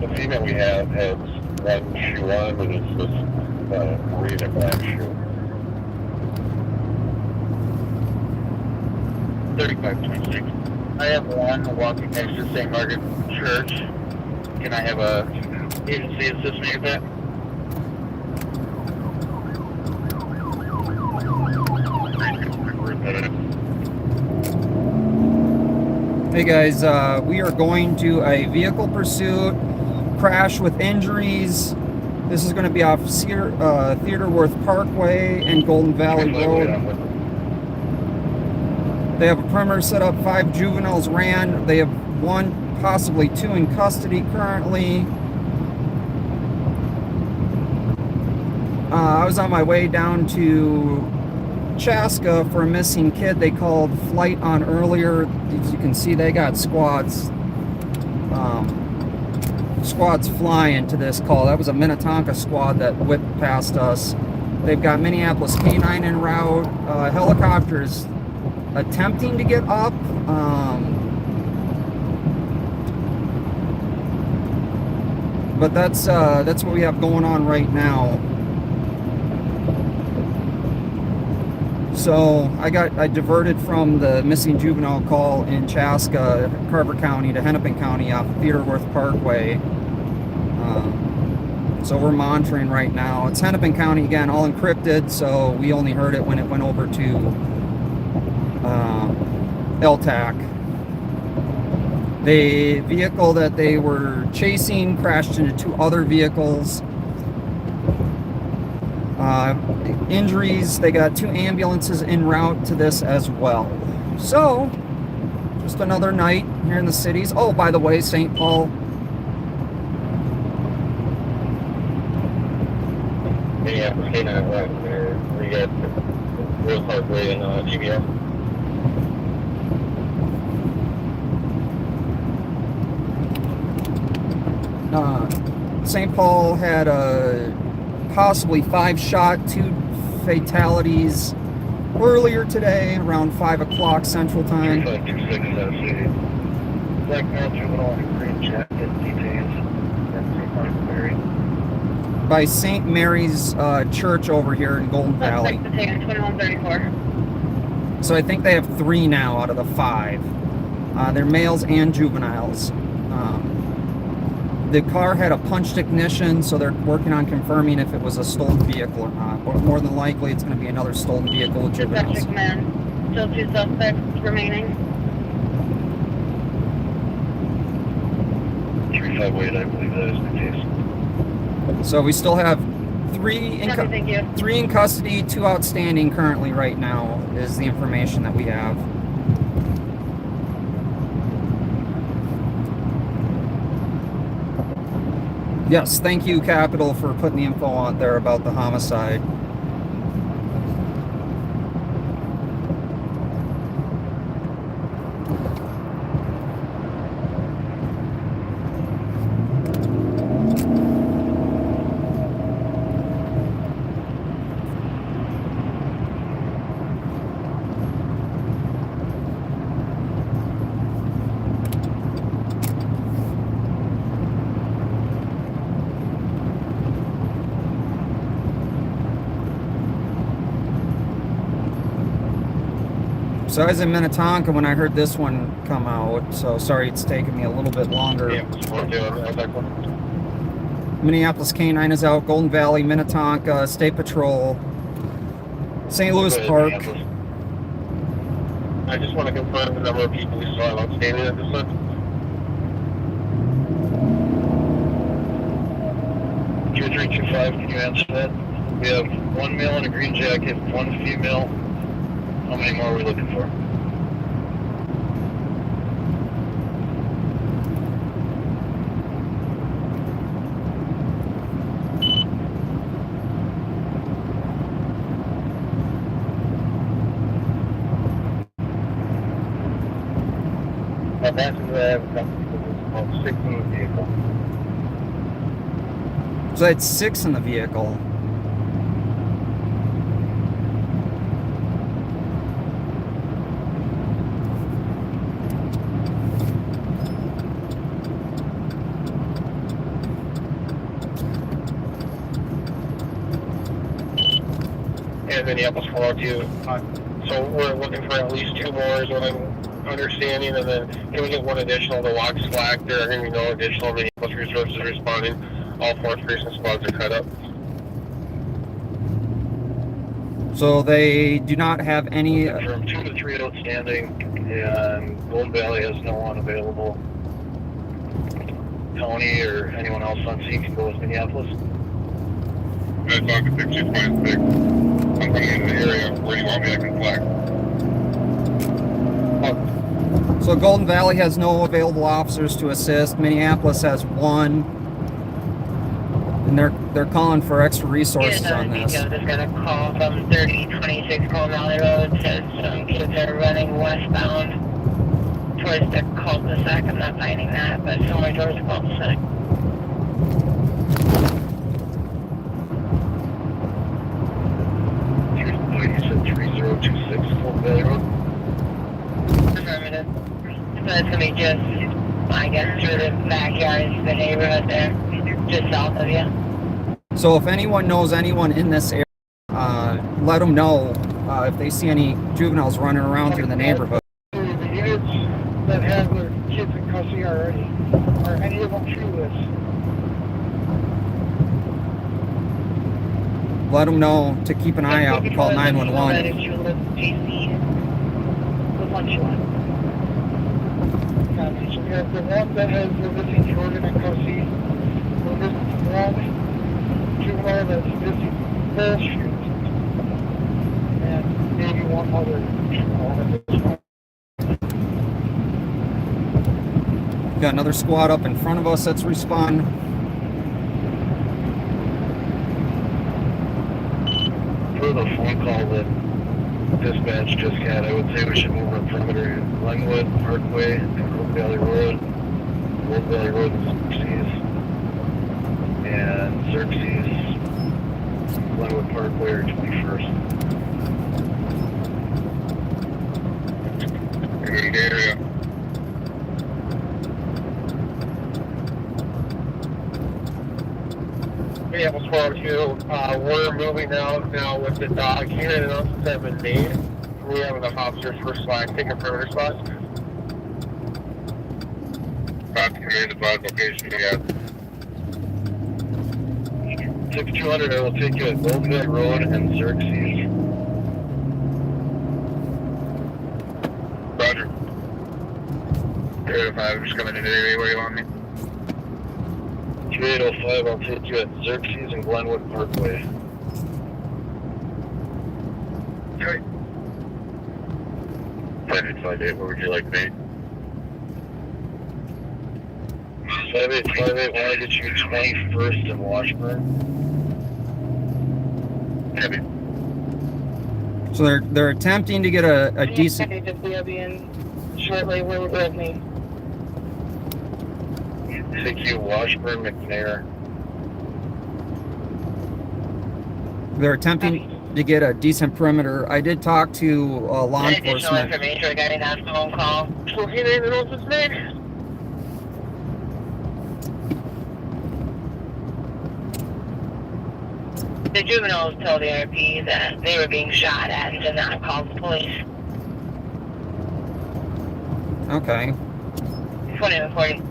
The female we have has one shoe on, but it's this green and black shoe. 3526. I have one walking next to St. Margaret Church. Can I have a agency assist me with that? Hey guys, we are going to a vehicle pursuit, crash with injuries. This is going to be off Theodore Wirth Parkway and Golden Valley Road. They have a perimeter set up, 5 juveniles ran. They have 1, possibly 2 in custody currently. I was on my way down to Chaska for a missing kid. They called flight on earlier. As you can see, they got squads flying to this call. That was a Minnetonka squad that whipped past us. They've got Minneapolis K-9 en route, helicopters attempting to get up. But that's what we have going on right now. So I diverted from the missing juvenile call in Chaska, Carver County, to Hennepin County off Theodore Wirth Parkway. So we're monitoring right now. It's Hennepin County again, all encrypted, so we only heard it when it went over to LTAC. The vehicle that they were chasing crashed into 2 other vehicles. Injuries, they got 2 ambulances en route to this as well. So, just another night here in the cities. Oh, by the way, St. Paul. Yeah, K-9 right there. We got Real Parkway and GBL. St. Paul had a possibly 5-shot, 2 fatalities earlier today around 5 o'clock Central Time. 3526 Black male juvenile in green jacket detains at St. Margaret. By St. Mary's Church over here in Golden Valley. 2134. So I think they have 3 now out of the 5. They're males and juveniles. The car had a punched ignition, so they're working on confirming if it was a stolen vehicle or not. But more than likely, it's going to be another stolen vehicle with juveniles. Dispatch command. Still 2 suspects remaining. 358, I believe that is the case. So we still have 3 Thank you. 3 in custody, 2 outstanding currently right now is the information that we have. Yes, thank you, Capitol, for putting the info out there about the homicide. So I was in Minnetonka when I heard this one come out, so sorry it's taken me a little bit longer. Yeah, Minneapolis K-9 is out, Golden Valley, Minnetonka, State Patrol, St. Louis Park. I just want to confirm the number of people we saw outstanding at this time. 2325, can you answer that? We have 1 male in a green jacket, 1 female. How many more are we looking for? That passenger I have about 6 in the vehicle. So that's 6 in the vehicle. Minneapolis 402. So we're looking for at least 2 more is what I'm understanding, and then can we get 1 additional to walk slack? There are going to be no additional Minneapolis resources responding. All 4 precinct squads are cut up. So they do not have any... From 2 to 3 outstanding, and Golden Valley has no one available. Tony or anyone else on scene can go with Minneapolis. I talked to 626. I'm coming into the area. Where do you want me? I can flag. So Golden Valley has no available officers to assist. Minneapolis has 1. And they're calling for extra resources on this. I'm just gonna call from 3026 Golden Valley Road. Says some kids are running westbound towards the cul-de-sac. I'm not finding that, but somewhere towards the cul-de-sac. You said 3026 Golden Valley Road? Affirmative. So it's gonna be just, I guess, through the backyards, the neighborhood there, just south of you. So if anyone knows anyone in this area, let them know if they see any juveniles running around through the neighborhood. The units that have their kids in custody already, are any of them through this? Let them know to keep an eye out and call 911. If you live GC, The one you want. Copy. So we have the one that has the missing children in custody, the missing one juvenile that's missing both shoes, and maybe 1 other juvenile at this point. Got another squad up in front of us that's responding. For the phone call that dispatch just got, I would say we should move our perimeter in Glenwood, Parkway, and Golden Valley Road. Golden Valley Road and Xerxes. Glenwood Parkway or 21st. Good area. Minneapolis 402, we're moving out now with the dog unit announcements have been made. We have enough officers for slack taking perimeter spots. About the command advised location, yeah. 6200, I will take you at Golden Valley Road and Xerxes. Roger. Good, I'm just coming in anywhere you want me. 2805, I'll take you at Xerxes and Glenwood Parkway. Okay. 5858, what would you like, Nate? 5858, want to get you 21st in Washburn. Heavy. So they're attempting to get a decent... We'll be in shortly. We're with me. CQ Washburn, McNair. They're attempting to get a decent perimeter. I did talk to law Additional enforcement. information regarding that phone call. So he didn't know what's made. The juveniles told the RP that they were being shot at and did not call the police. Okay. 2140.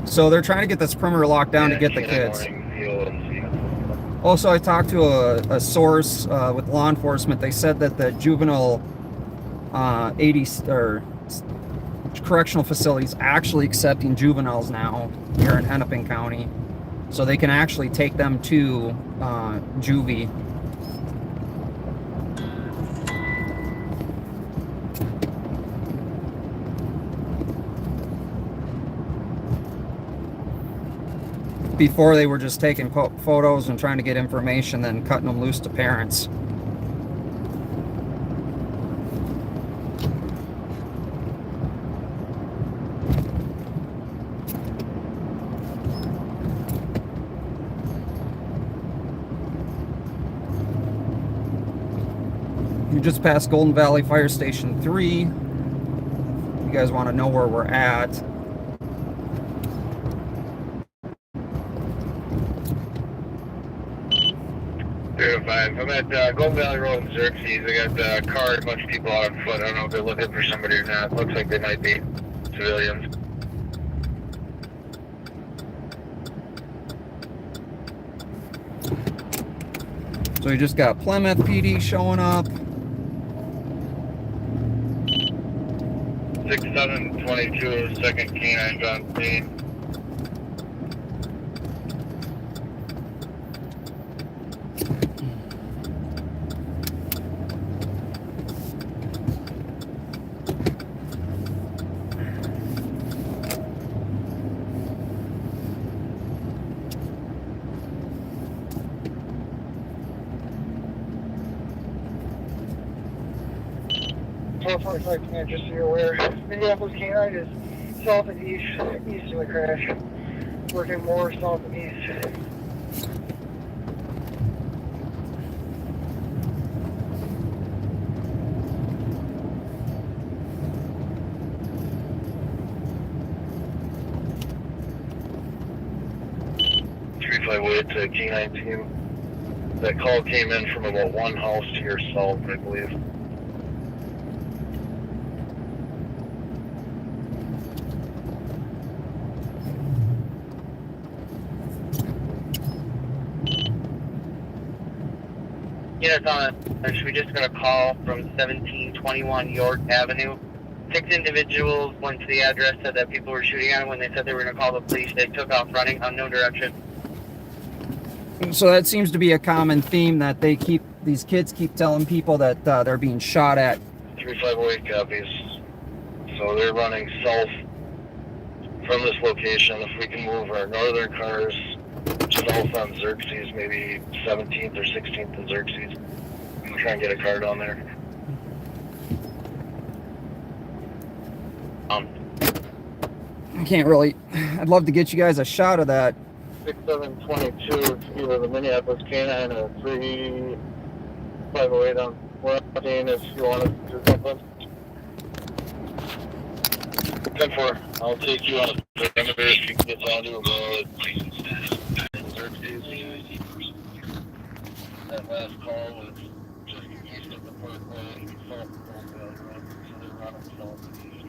So they're trying to get this perimeter locked down to get the kids. Also, I talked to a source with law enforcement. They said that the juvenile 80 or correctional facilities actually accepting juveniles now here in Hennepin County, so they can actually take them to juvie. Before they were just taking photos and trying to get information, then cutting them loose to parents. You just passed Golden Valley Fire Station 3. You guys want to know where we're at. 305. I'm at Golden Valley Road in Xerxes. I got a car, a bunch of people out on foot. I don't know if they're looking for somebody or not. Looks like they might be civilians. So we just got Plymouth PD showing up. 6722, second canine on scene. Just so you're aware, Minneapolis Canine is south and east of the crash. Working more south and east. To K9 team. That call came in from about one house to your south, I believe. Units on it. We just got a call from 1721 York Avenue. 6 individuals went to the address, said that people were shooting at them. When they said they were going to call the police, they took off running unknown direction. So that seems to be a common theme, that these kids keep telling people that they're being shot at. 3508 copies. So they're running south from this location. If we can move our northern cars south on Xerxes, maybe 17th or 16th and Xerxes, we'll try and get a car down there. I can't really. I'd love to get you guys a shot of that. 6722, it's either the Minneapolis Canine or 3508 on 14 if you want to do something. 10-4, I'll take you on a perimeter if you can get down to a road. That last call was just east of the parkway, south of Golden Valley Road, so they're running south and east.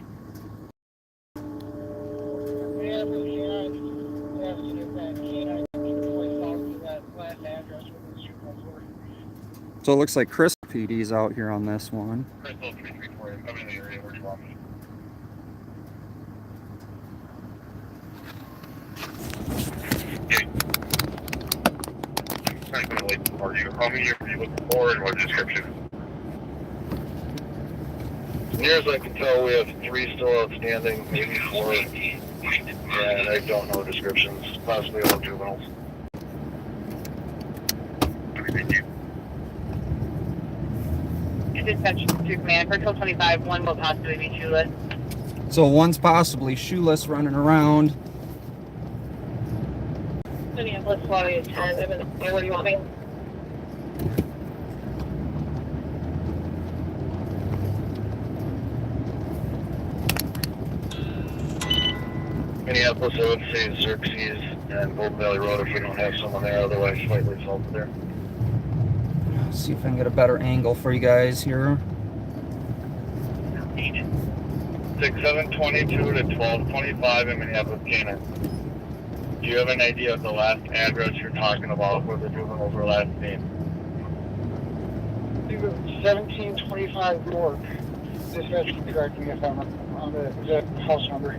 Minneapolis Canine, yes, if that canine place south to that last address where the juveniles were. So it looks like Chris PD's out here on this one. Crystal 334, I'm coming in the area where you want me. I'm going to wait for you. How many are you looking for and what description? As near as I can tell, we have 3 still outstanding, maybe 4, and I don't know descriptions, possibly all juveniles. Dispatch to command for 1225, one will possibly be shoeless. So one's possibly shoeless running around. Minneapolis Florida 10, where do you want me? Minneapolis, I would say Xerxes and Golden Valley Road if we don't have someone there, otherwise slightly south of there. See if I can get a better angle for you guys here. 6722 to 1225 in Minneapolis, Canaan. Do you have an idea of the last address you're talking about where the juveniles were last seen? I think it was 1725 York. Dispatch can correct me if I'm on the exact house number.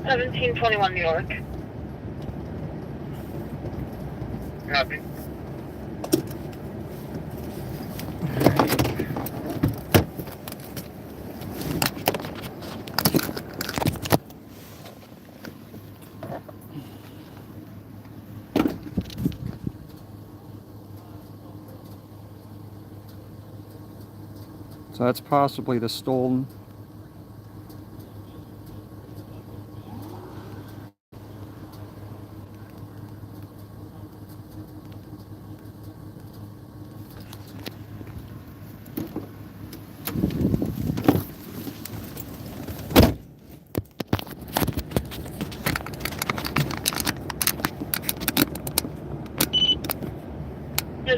1721 New York. Copy. So that's possibly the stolen.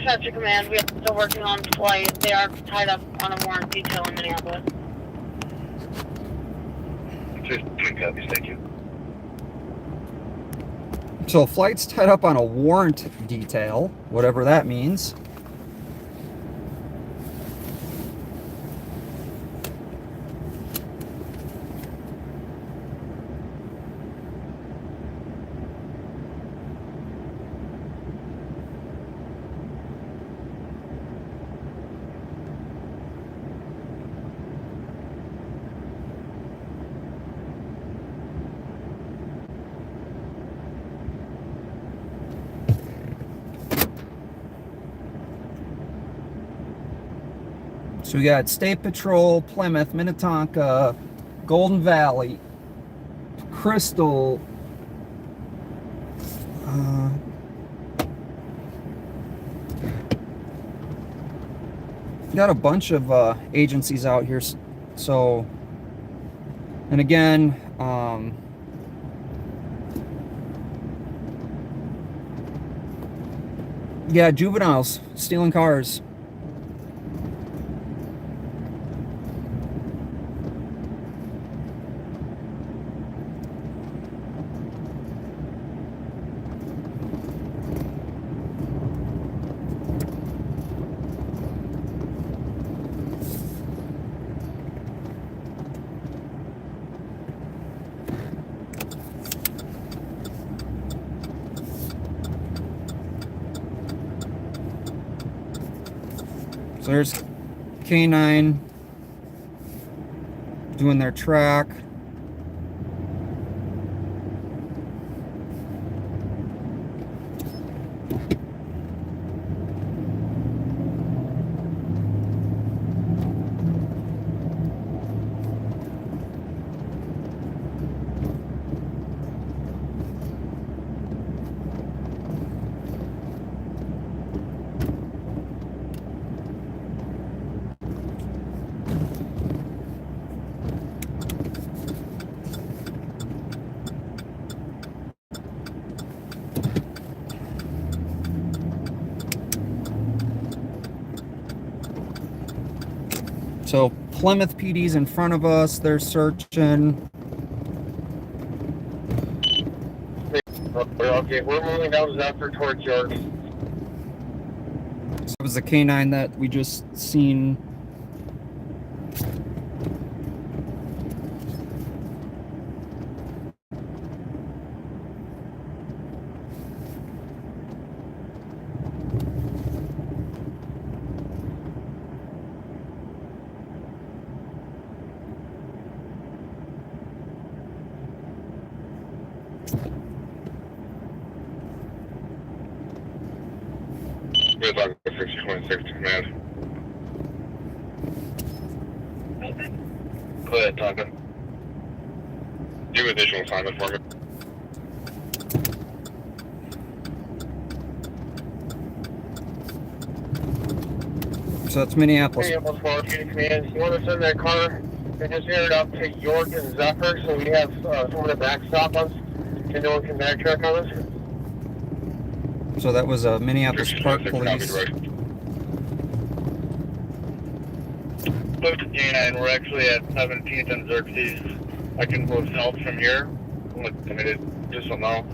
Dispatcher Command, we are still working on flight. They are tied up on a warrant detail in Minneapolis. Just 2 copies, thank you. So flight's tied up on a warrant detail, whatever that means. So we got State Patrol, Plymouth, Minnetonka, Golden Valley, Crystal, got a bunch of agencies out here. So, and again, yeah, juveniles stealing cars. So there's K9 doing their track. So Plymouth PD's in front of us. They're searching. Okay, we're moving down Zephyr towards York. So it was the K9 that we just seen. Good luck, 626 command. Go ahead, Tonka. Do additional assignment for me. So that's Minneapolis. Minneapolis 4, command. You want to send that car? They just entered up to York and Zephyr, so we have someone to backstop us, and no one can backtrack on us. So that was a Minneapolis Park Police. Look to K9, we're actually at 17th and Xerxes. I can move south from here. I'm committed, just so now.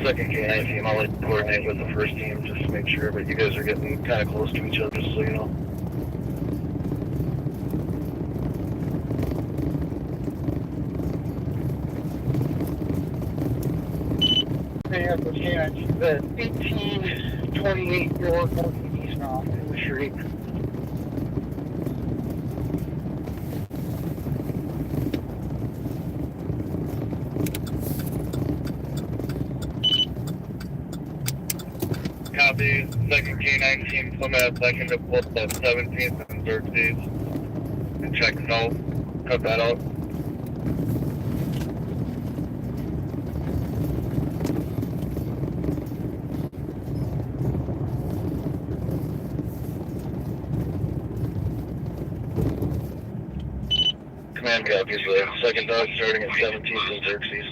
Second K9 team, I'll like coordinate with the first team just to make sure, but you guys are getting kind of close to each other, just so you know. They have the K9, the 1828 York working east now in the street. Copy, second K9 team, Plymouth, I can deploy at 17th and Xerxes. And check south, cut that out. Man copies, the second dog starting at 17th and Xerxes.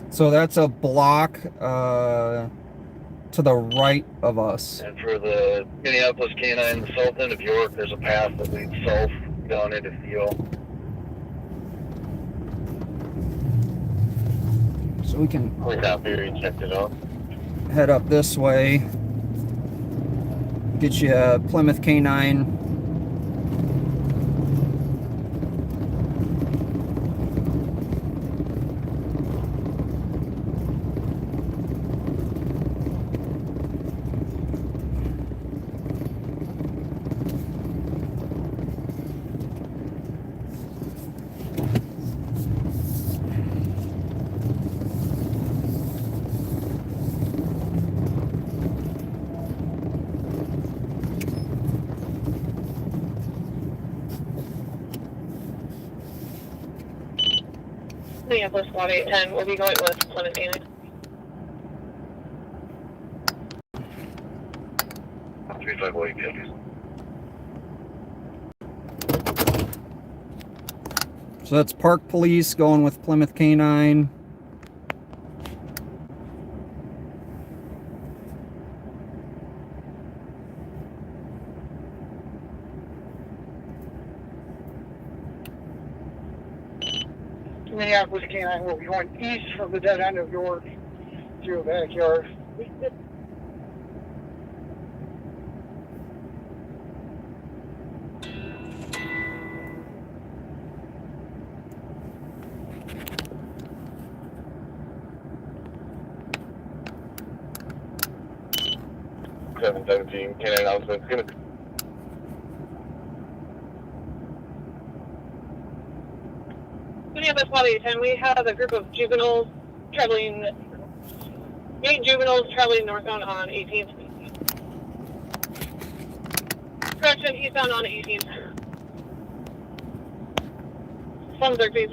So that's a block to the right of us. And for the Minneapolis Canine, the south end of York, there's a path that leads south down into Theo. So we can We copy, you checked it out. head up this way. Get you a Plymouth Canine. Minneapolis Squad 810, we'll be going with Plymouth Canine. 358 deputies. So that's Park Police going with Plymouth Canine. Minneapolis Canine will be going east from the dead end of York through a backyard. Seven 17 canine announcement. Gonna Minneapolis Squad 810, we have a group of juveniles traveling, 8 juveniles traveling northbound on 18th. Correction, eastbound on 18th. From Xerxes.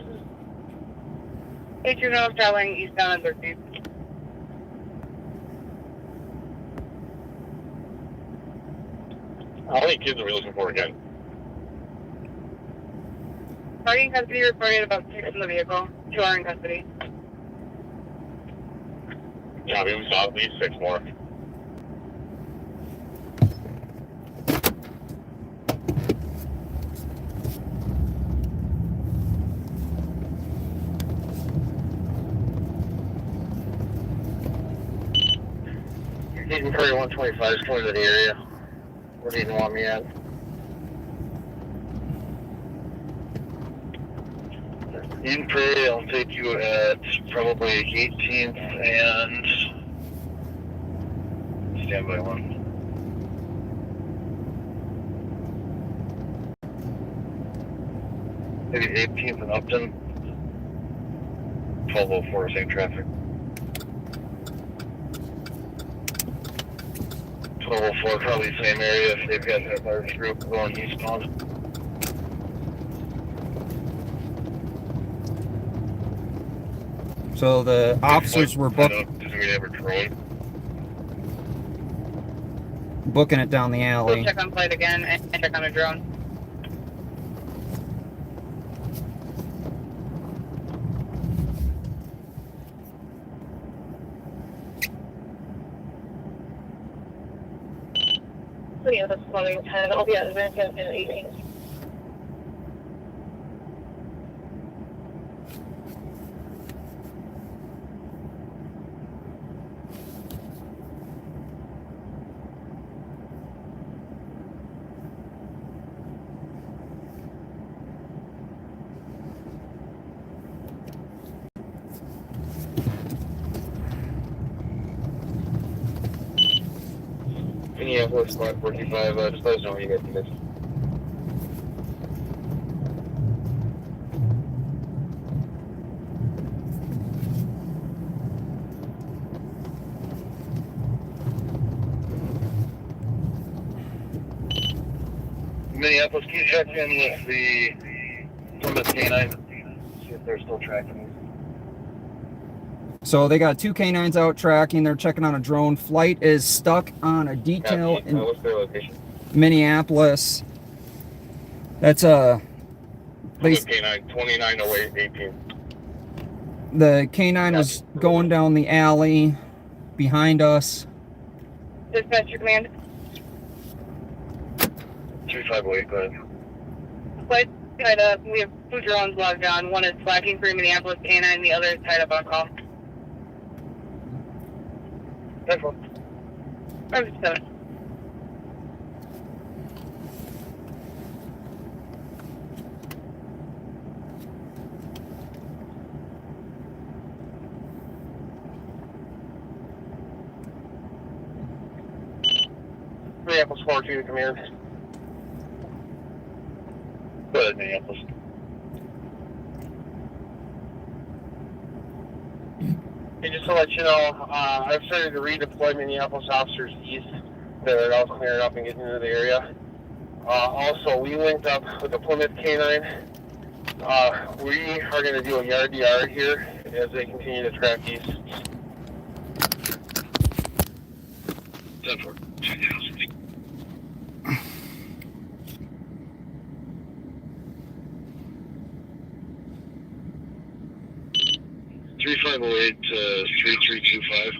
8 juveniles traveling eastbound on 13th. How many kids are we looking for again? Party in custody reported about 6 in the vehicle. 2 are in custody. Yeah, we saw at least 6 more. Eden Prairie 125 is coming to the area. Where do you want me at? Eden Prairie, I'll take you at probably 18th and standby 1. Maybe 18th and Upton. 1204, same traffic. 1204, probably the same area if they've got that large group going eastbound. So the officers were booking it down the We'll alley. check on flight again and check on a drone. Minneapolis Squad 810, I'll be at Advanced in 18th. Minneapolis Squad 45, just let us know when you guys do this. Minneapolis, can you check in with the Plymouth Canine? See if they're still tracking these. So they got 2 canines out tracking. They're checking on a drone. Flight is stuck on a detail in What's their location? Minneapolis. That's a... K9, 290818. The canine was going down the alley behind us. Dispatcher command. 2508, go ahead. Flight tied up. We have 2 drones logged on. One is flashing for Minneapolis canine. The other is tied up on call. 10-4. 5-7. Minneapolis 4-2 to command. Go ahead, Minneapolis. Hey, just to let you know, I've started to redeploy Minneapolis officers east. They're all clearing up and getting into the area. Also, we linked up with the Plymouth K9. We are going to do a yard-to-yard here as they continue to track east. 10-4. 3508 to 3325.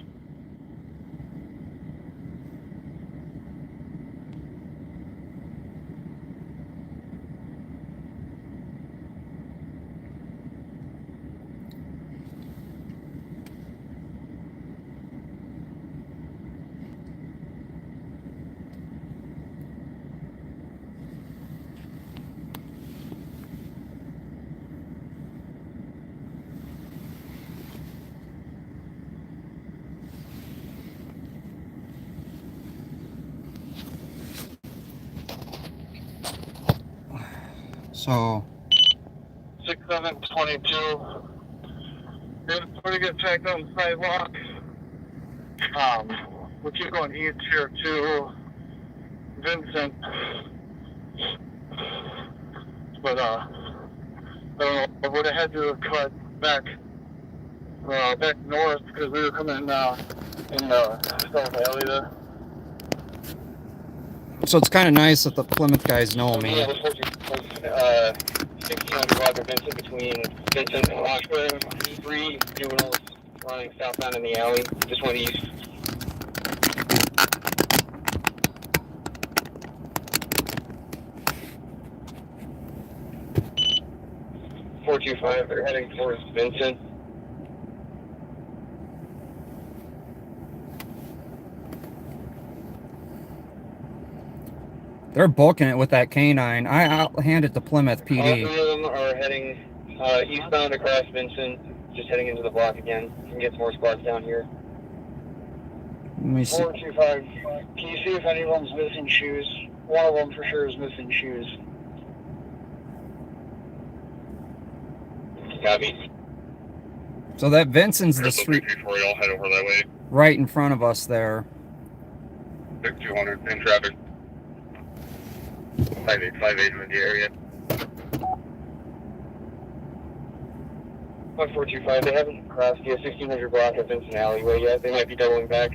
So 6722. Good, pretty good check on the sidewalk. We keep going east here to Vincent. But I don't know, I would have had to cut back north because we were coming in the South Alley there. So it's kind of nice that the Plymouth guys know me. Yeah, 1600 block of Vincent between Vincent and Washburn. 3 juveniles running southbound in the alley. Just went east. .425. They're heading towards Vincent. They're booking it with that canine. I'll hand it to Plymouth All PD. 3 of them are heading eastbound across Vincent, just heading into the block again. You can get some more spots down here. Let me see. 425. Can you see if any of them's missing shoes? One of them for sure is missing shoes. Copy. So that Vincent's the street Before y'all head over that way. right in front of us there. 200 in traffic. 5858 in the area. 1425. They haven't crossed the 1600 block of Vincent alleyway yet. They might be doubling back.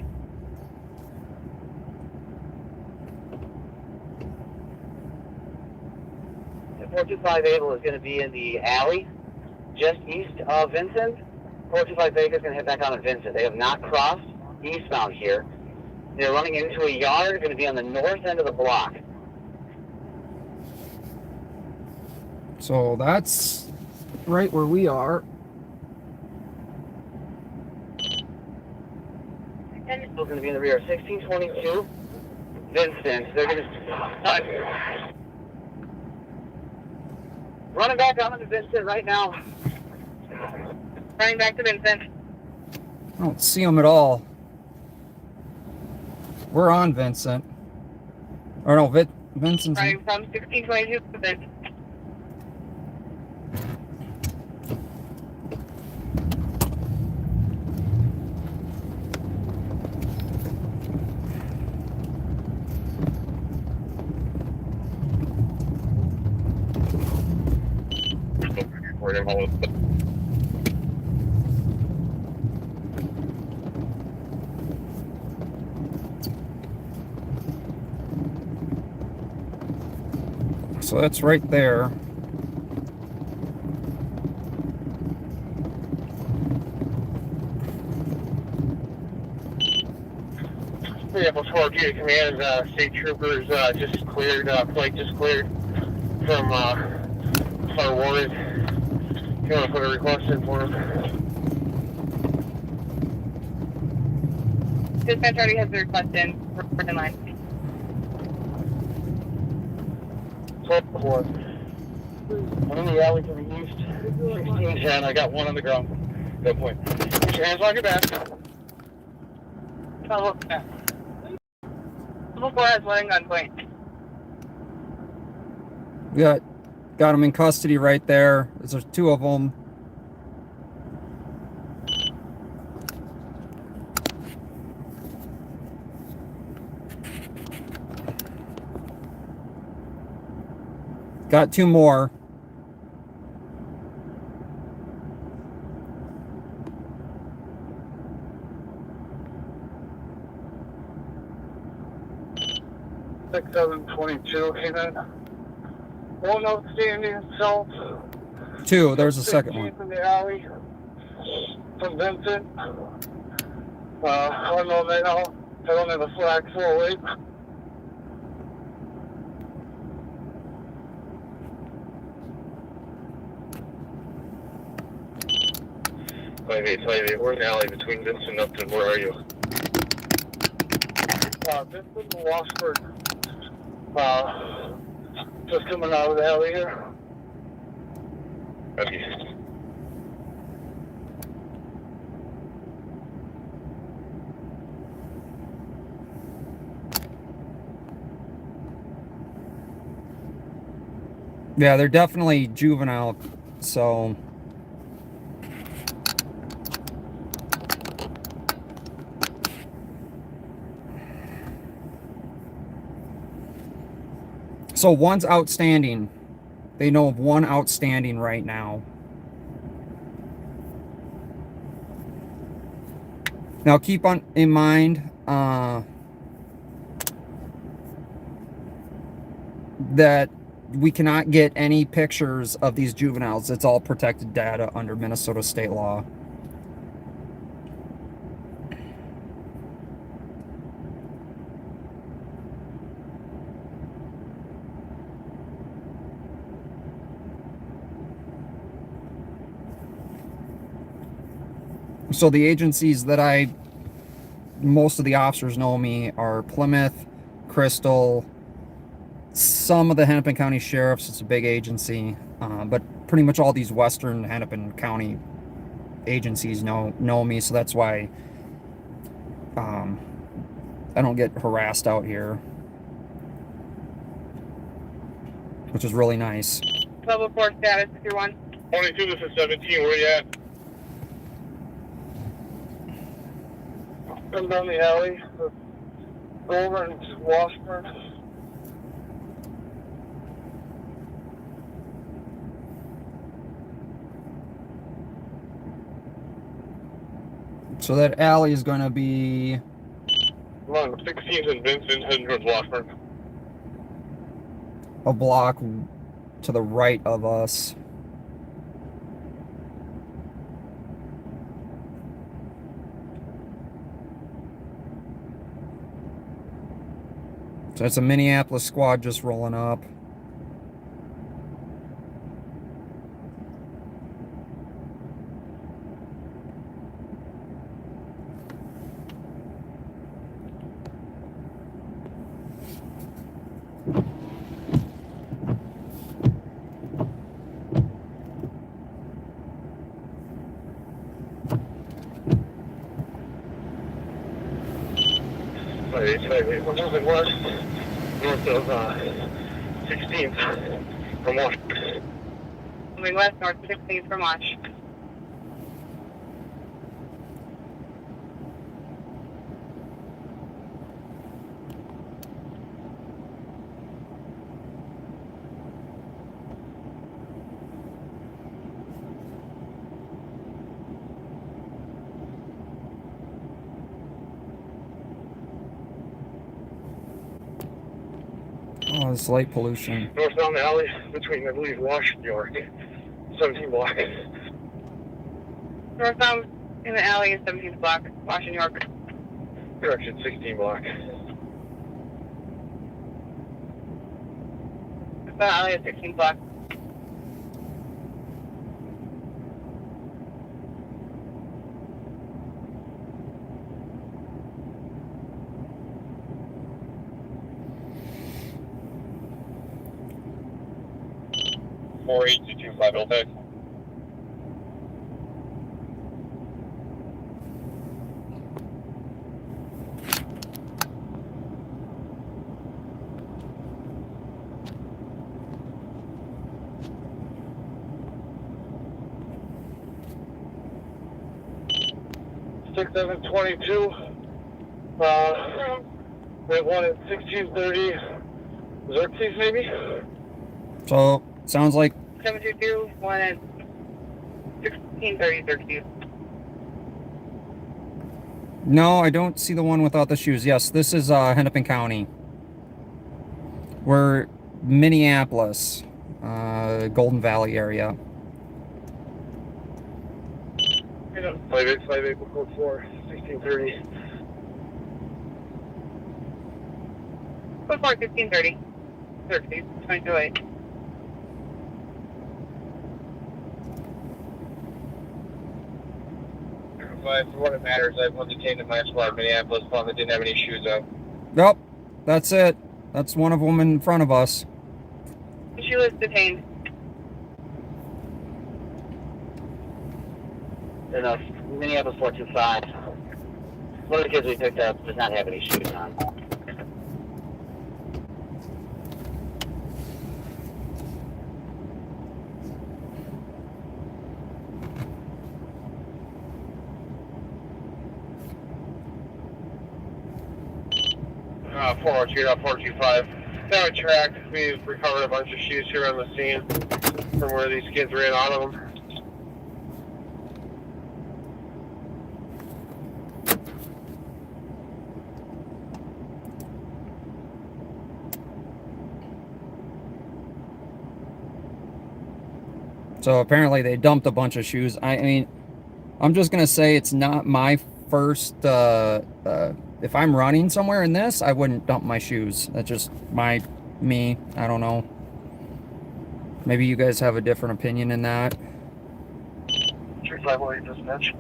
The 425 Able is going to be in the alley just east of Vincent. 425 Baker is going to head back on to Vincent. They have not crossed eastbound here. They're running into a yard, going to be on the north end of the block. So that's right where we are. And it's still going to be in the rear. 1622 Vincent. They're going to running back on to Vincent right now. Running back to Vincent. I don't see them at all. We're on Vincent. Or no, Vincent's. Running from 1622 to Vincent. So that's right there. Yeah, before due to command, state troopers just cleared, flight just cleared from our ward. If you want to put a request in for him. Dispatch already has the request in. We're in line. 12-4. I'm in the alley to the east. 16-10. I got one on the ground. Good point. Put your hands on your back. Level 4 has one in gunpoint. We got them in custody right there. There's two of them. Got two more. Six 722 came in. One outstanding self. Two. There's a second 16th one. in the alley from Vincent. Unknown right now. I don't have a flag 408. We're in the alley between Vincent and Upton. Where are you? Vincent and Washburn. Just coming out of the alley here. Okay. Yeah, they're definitely juvenile. So one's outstanding. They know of one outstanding right now. Now keep in mind that we cannot get any pictures of these juveniles. It's all protected data under Minnesota state law. So the agencies that most of the officers know me are Plymouth, Crystal, some of the Hennepin County sheriffs. It's a big agency, but pretty much all these western Hennepin County agencies know me, so that's why I don't get harassed out here, which is really nice. Level 4 status if you're 1. 22, this is 17. Where you at? Come down the alley. Over and Washburn. So that alley is going to be Come on, 16th and Vincent heading towards Washburn. a block to the right of us. So it's a Minneapolis squad just rolling up. We're moving west, north of 16th from Washburn. Moving west, north 16th from Wash. Oh, this light pollution. Northbound alley between, I believe, Washington, New York. 17 block. Northbound in the alley is 17th block, Washington, New York. Direction 16 block. The alley is 16th block. Four 8225 OPEC. Six 722. We have one at 1630. Xerxes, maybe? So, sounds like 722, one at 1630, 32. no, I don't see the one without the shoes. Yes, this is Hennepin County. We're Minneapolis, Golden Valley area. 5858, we'll code 4, 1630. Code 4, 1630. Xerxes, 228. But for what it matters, I have one detained in my squad, Minneapolis, one that didn't have any shoes on. Yep, that's it. That's one of them in front of us. She was detained. No, Minneapolis 425. One of the kids we picked up does not have any shoes on. Four 425. Down track, we've recovered a bunch of shoes here on the scene from where these kids ran out of them. So apparently they dumped a bunch of shoes. I mean, I'm just gonna say it's not my first. If I'm running somewhere in this, I wouldn't dump my shoes. That's just me. I don't know. Maybe you guys have a different opinion in that. 3508 dispatch.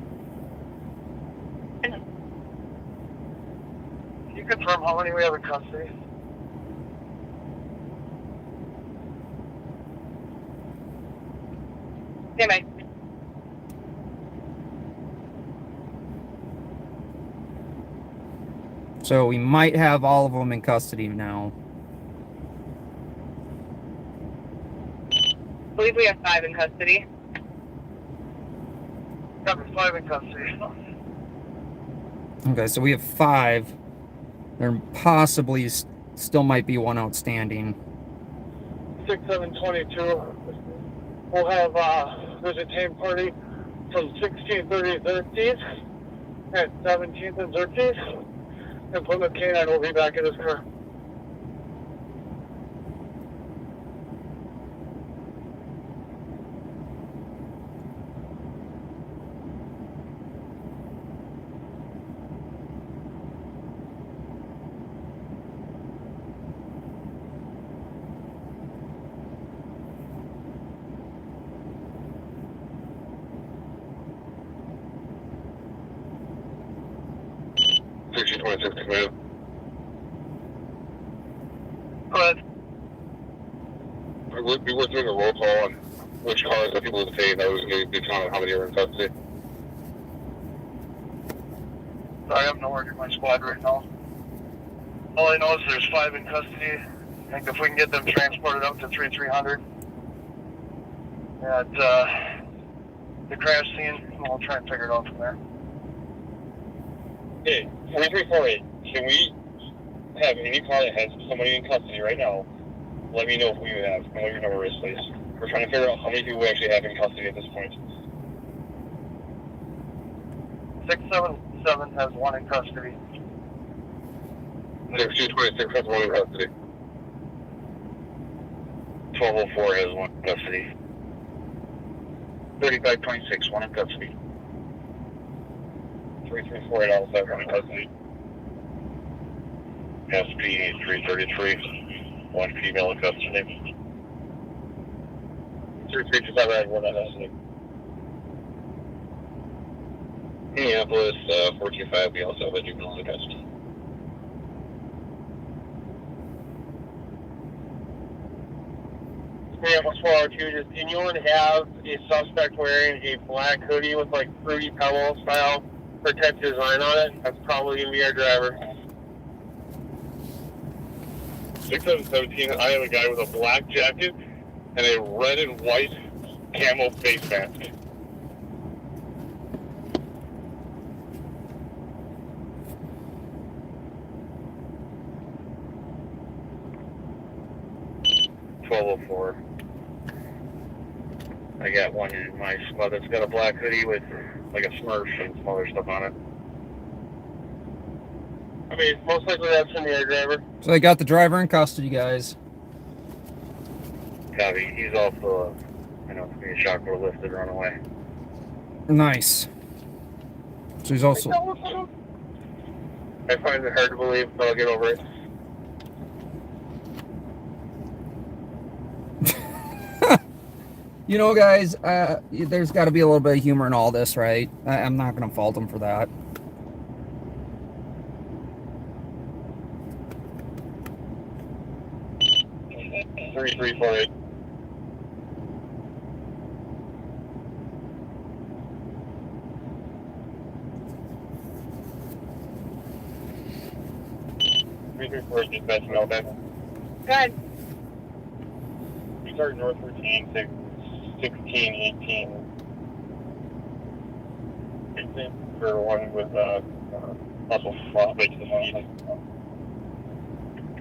Can you confirm how many we have in custody? Stand by. So we might have all of them in custody now. I believe we have 5 in custody. Got 5 in custody. Okay, so we have 5. There possibly still might be one outstanding. 6722. We'll have there's a tame party from 1630 Xerxes at 17th and Xerxes. And Plymouth Canine will be back in his car. Command. Go ahead. We were doing a roll call on which cars that people would say that was going to be counting how many are in custody. I have nowhere in my squad right now. All I know is there's 5 in custody. I think if we can get them transported up to 3300 at the crash scene, we'll try and figure it out from there. Hey, 4348, can we have any car that has somebody in custody right now? Let me know who you have and what your number is, please. We're trying to figure out how many people we actually have in custody at this point. 677 has 1 in custody. 226 has 1 in custody. 1204 has one in custody. 3526, one in custody. 3348 also have one in custody. SP 333, one female in custody. 3327 had one in custody. Minneapolis 425, we also have a juvenile in custody. Minneapolis 402, does anyone have a suspect wearing a black hoodie with like Fruity Pebble style protect design on it? That's probably going to be our driver. 6717, I have a guy with a black jacket and a red and white camo face mask. I got one in my squad that's got a black hoodie with like a Smurf and some other stuff on it. I mean, most likely that's in the air driver. So they got the driver in custody, guys. Copy. He's also, being shot for a lifted runaway. Nice. So he's also... I find it hard to believe, but I'll get over it. You know, guys, there's got to be a little bit of humor in all this, right? I'm not going to fault him for that. Three, 4, 8. Three, 4, dispatch Melbourne. Good. We start north 13, 1618. For one with muscle flop to the feet.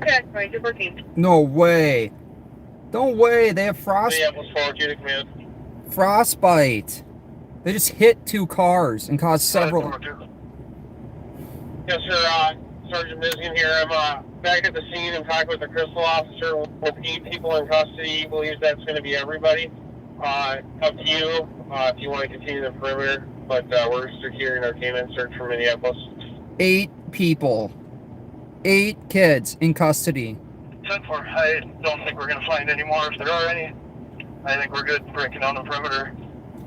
Okay, right, you're working. No way. No way. They have Minneapolis 402 to command. frostbite. They just hit 2 cars and caused several... Yes, sir. Sergeant Mizigan here. I'm back at the scene and talking with the Crystal officer with 8 people in custody. He believes that's going to be everybody. Up to you if you want to continue the perimeter, but we're securing our canine search for Minneapolis. 8 people. 8 kids in custody. 10-4. I don't think we're going to find any more. If there are any, I think we're good breaking down the perimeter.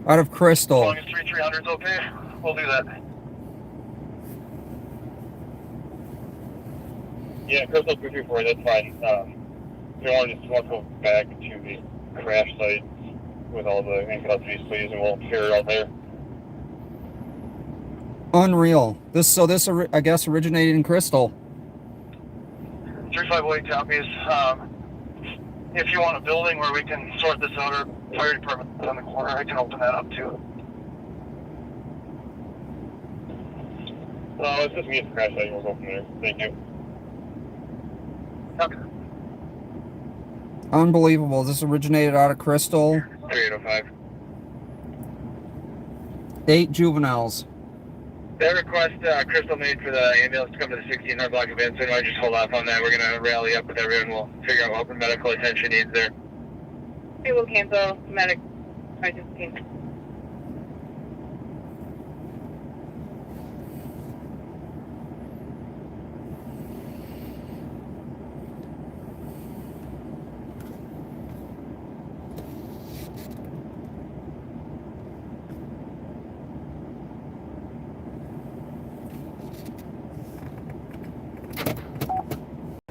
Out of Crystal. As long as 3300 is okay, we'll do that. Yeah, Crystal 234, that's fine. We want to go back to the crash site with all the in custody, please, and we'll clear it out there. Unreal. This I guess originated in Crystal. 358 copies. If you want a building where we can sort this out, or fire department on the corner, I can open that up too. It's just me at the crash site. We'll go from there. Thank you. Okay. Unbelievable. This originated out of Crystal. 3805. 8 juveniles. That request Crystal made for the ambulance to come to the 1600 block of Benson, I just hold off on that. We're going to rally up with everyone. We'll figure out what medical attention needs there. We will cancel medic emergency.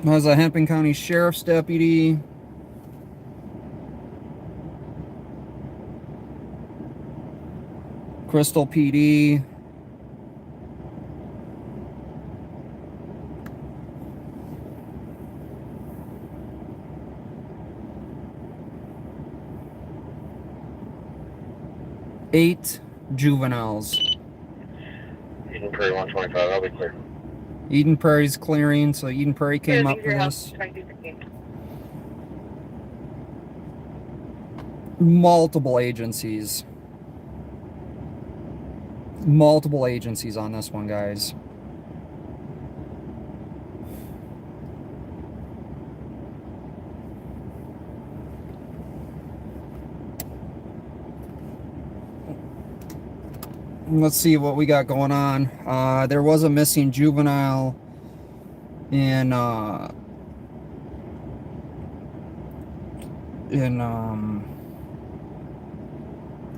As a Hennepin County Sheriff's deputy. Crystal PD. Eight juveniles. Eden Prairie 125, I'll be clear. Eden Prairie's clearing, so Eden Prairie came up for this. Multiple agencies. Multiple agencies on this one, guys. let's see what we got going on. There was a missing juvenile in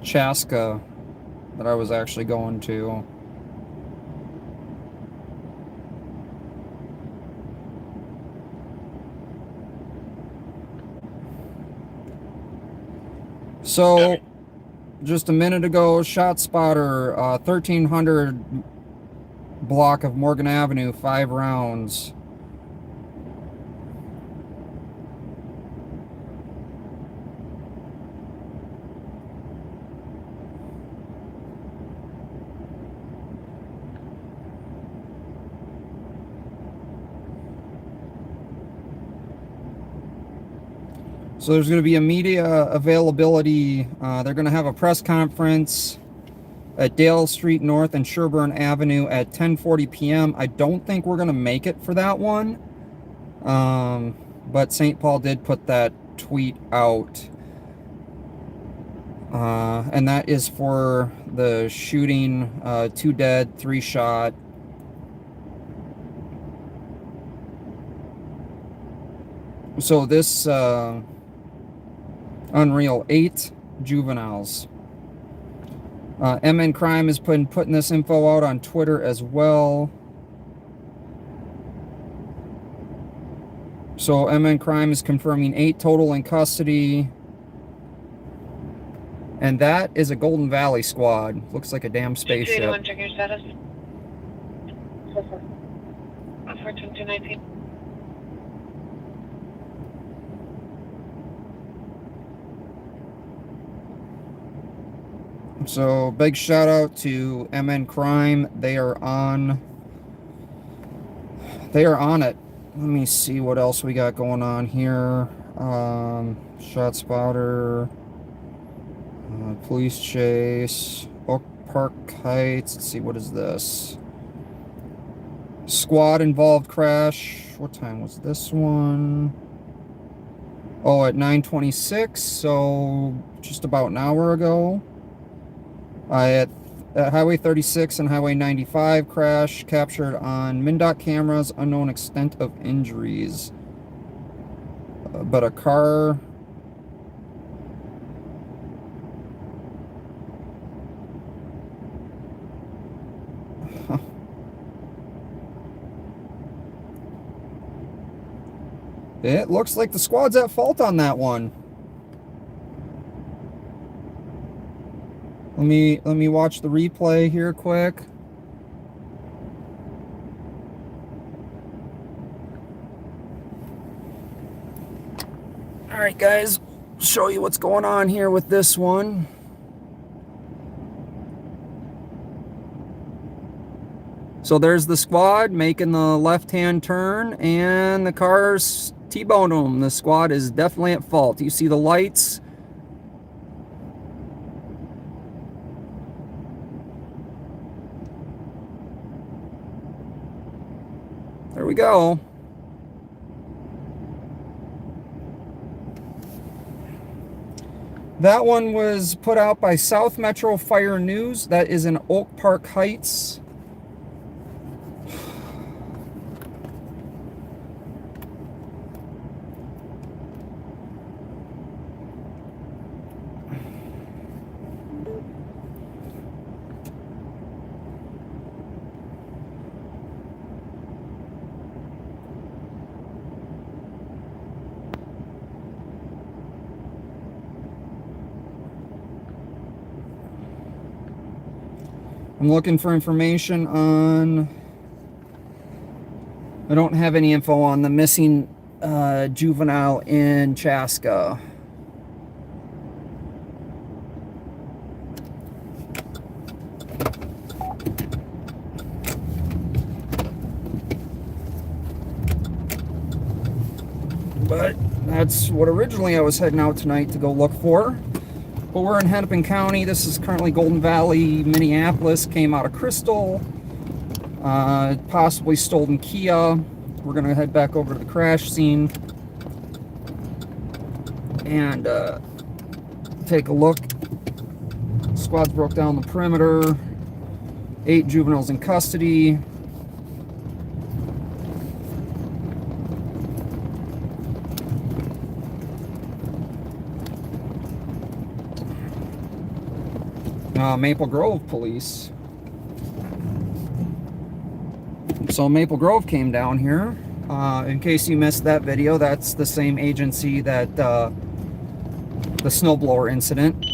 Chaska that I was actually going to. So, just a minute ago, shot spotter, 1300 block of Morgan Avenue, 5 rounds. So there's going to be a media availability. They're going to have a press conference at Dale Street North and Sherburne Avenue at 10:40 p.m. I don't think we're going to make it for that one. But St. Paul did put that tweet out. And that is for the shooting, 2 dead, 3 shot. So this... Unreal, 8 juveniles. MN Crime has been putting this info out on Twitter as well. So MN Crime is confirming 8 total in custody. And that is a Golden Valley squad. Looks like a damn spaceship. Check your status. 42219. So big shout out to MN Crime. They are on it. Let me see what else we got going on here. Shot spotter, police chase, Oak Park Heights. Let's see, what is this? Squad involved crash. What time was this one? Oh, at 9:26, so just about an hour ago. At Highway 36 and Highway 95 crash captured on MnDOT cameras, unknown extent of injuries. But a car... It looks like the squad's at fault on that one. Let me watch the replay here quick. All right, guys, show you what's going on here with this one. So there's the squad making the left-hand turn, and the car's T-boned them. The squad is definitely at fault. You see the lights. There we go. That one was put out by South Metro Fire News. That is in Oak Park Heights. I'm looking for information on... I don't have any info on the missing juvenile in Chaska. But that's what originally I was heading out tonight to go look for. But we're in Hennepin County. This is currently Golden Valley, Minneapolis. Came out of Crystal. Possibly stolen Kia. We're going to head back over to the crash scene and take a look. Squads broke down the perimeter. 8 juveniles in custody. Maple Grove police. So Maple Grove came down here. In case you missed that video, that's the same agency that the snowblower incident.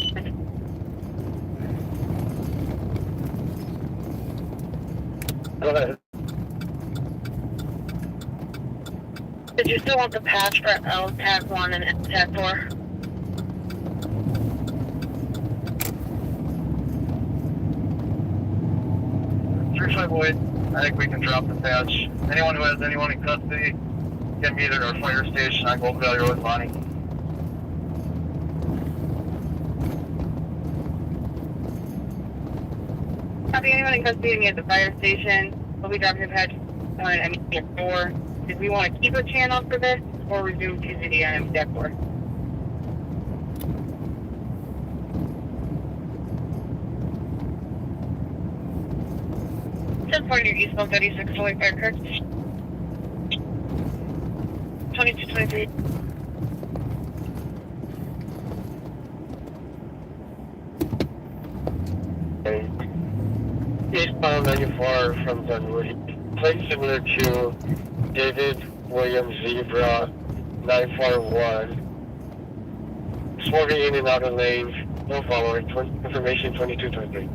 Did you still want the patch for TAC 1 and TAC 4? Boyd, I think we can drop the patch. Anyone who has anyone in custody can meet at our fire station on Gold Valley Road, Bonnie. Copy, anyone in custody me at the fire station. We'll be dropping the patch on MDAC 4. Did we want to keep a channel for this or resume custody on MDAC 4? Just point your eastbound 36 to Lake Fire, correct? 2223. Eastbound 94 from Dunwoody. Plate similar to David William Zebra 941. Swerving in and out of lanes. No following. Information 2223.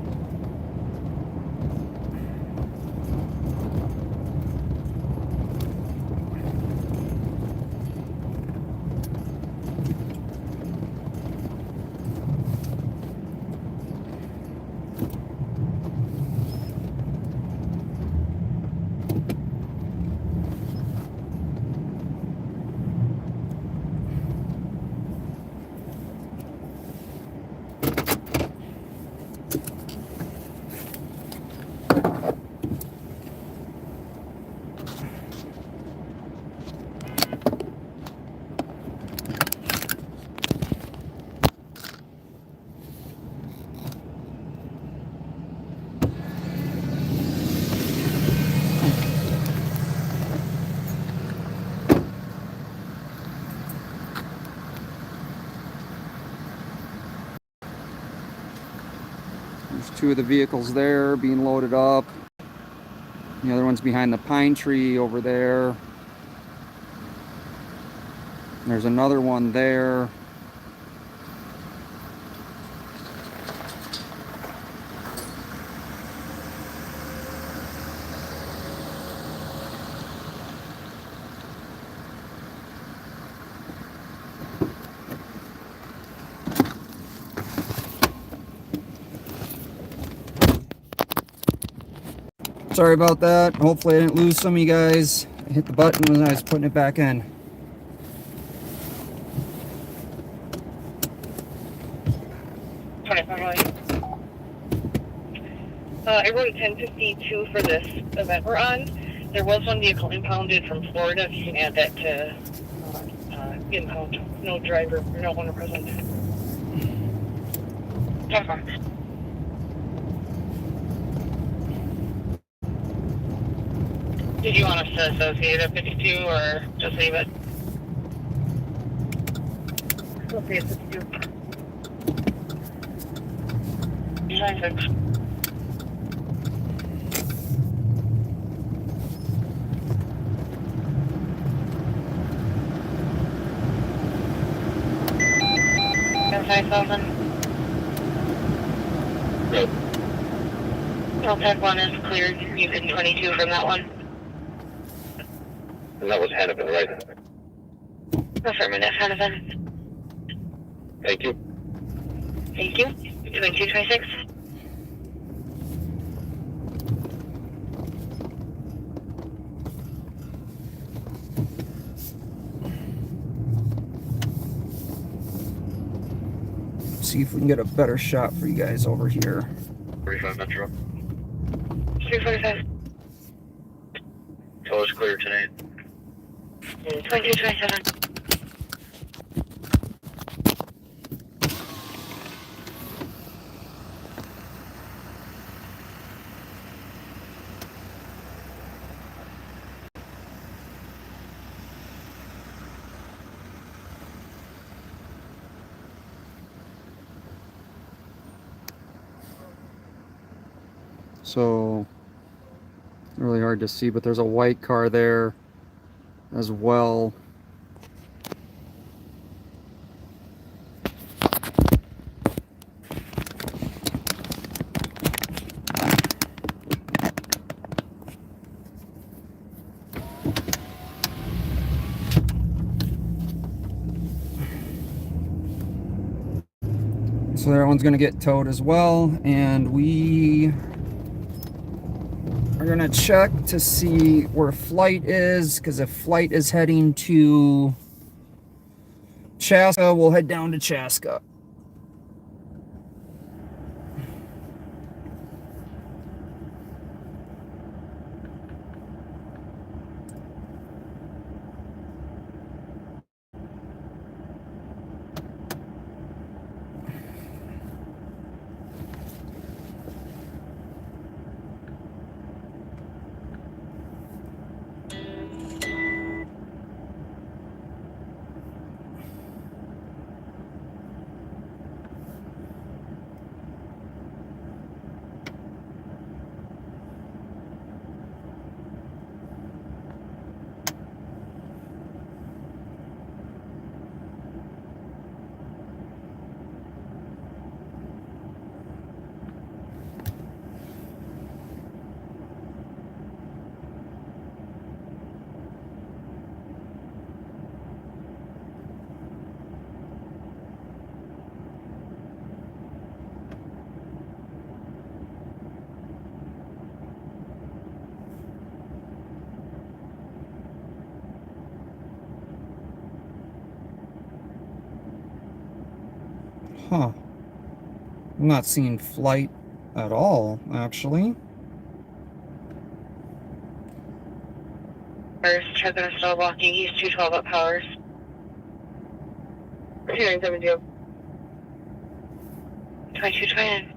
There's 2 of the vehicles there being loaded up. The other one's behind the pine tree over there. There's another one there. Sorry about that. Hopefully I didn't lose some of you guys. I hit the button when I was putting it back in. Everyone 1052 for this event we're on. There was one vehicle impounded from Florida. If you can add that to impound. No driver, no owner present. Okay. Did you want us to associate a 52 or just leave it? Okay, it's 52. 96. And 5,000. Good. LTAC 1 is cleared. You can 22 from that one. And that was Hennepin, right? Affirmative, Hennepin. Thank you. Thank you. 2226. See if we can get a better shot for you guys over here. 45 Metro. 345. Tell us clear tonight. 2227. So really hard to see, but there's a white car there as well. So that one's going to get towed as well, and we are going to check to see where Flight is, because if Flight is heading to Chaska, we'll head down to Chaska. Huh. I'm not seeing Flight at all, actually. First, Trevor is still walking east 212 up Powers. 2972. 2220.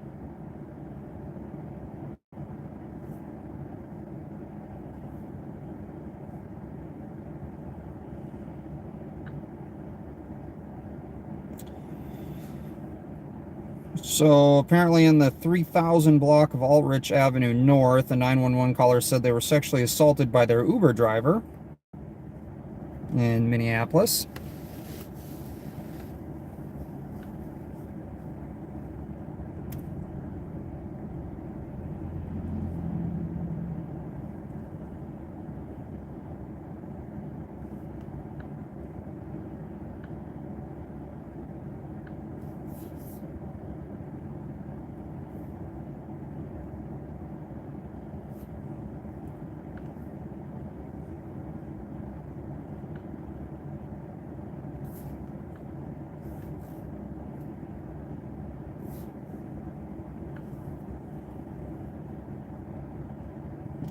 So apparently in the 3000 block of Aldrich Avenue North, a 911 caller said they were sexually assaulted by their Uber driver in Minneapolis.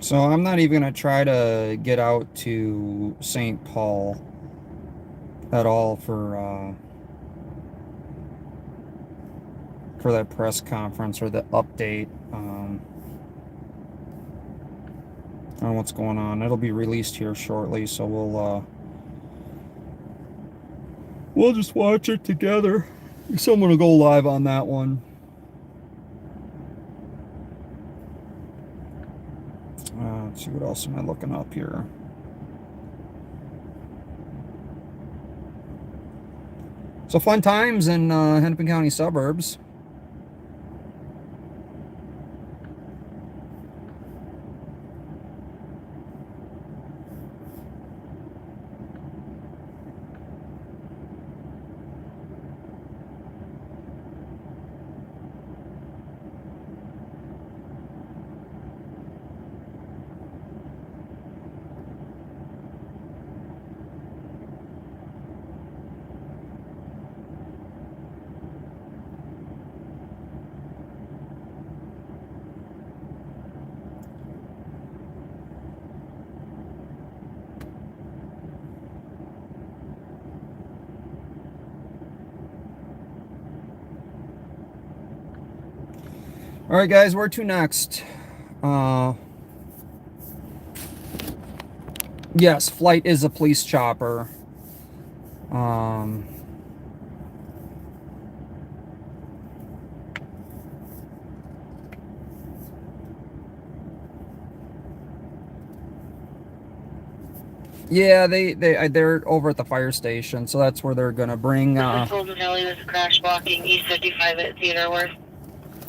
So I'm not even going to try to get out to St. Paul at all for that press conference or the update on what's going on. It'll be released here shortly, so we'll just watch it together. Someone will go live on that one. Let's see, what else am I looking up here? So fun times in Hennepin County suburbs. All right, guys, where to next? Yes, Flight is a police chopper. Yeah, they're over at the fire station, so that's where they're gonna bring. This is Golden Valley. This is crash blocking East 55 at Theodore Wirth.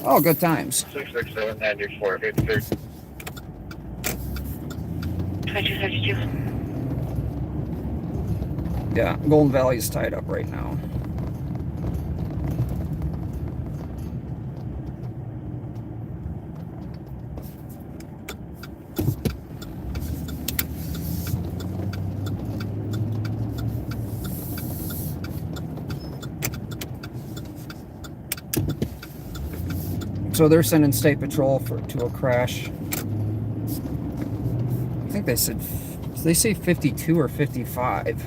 Oh, good times. 66794, 53. 2232. Yeah, Golden Valley's tied up right now. So they're sending state patrol to a crash. I think they say 52 or 55.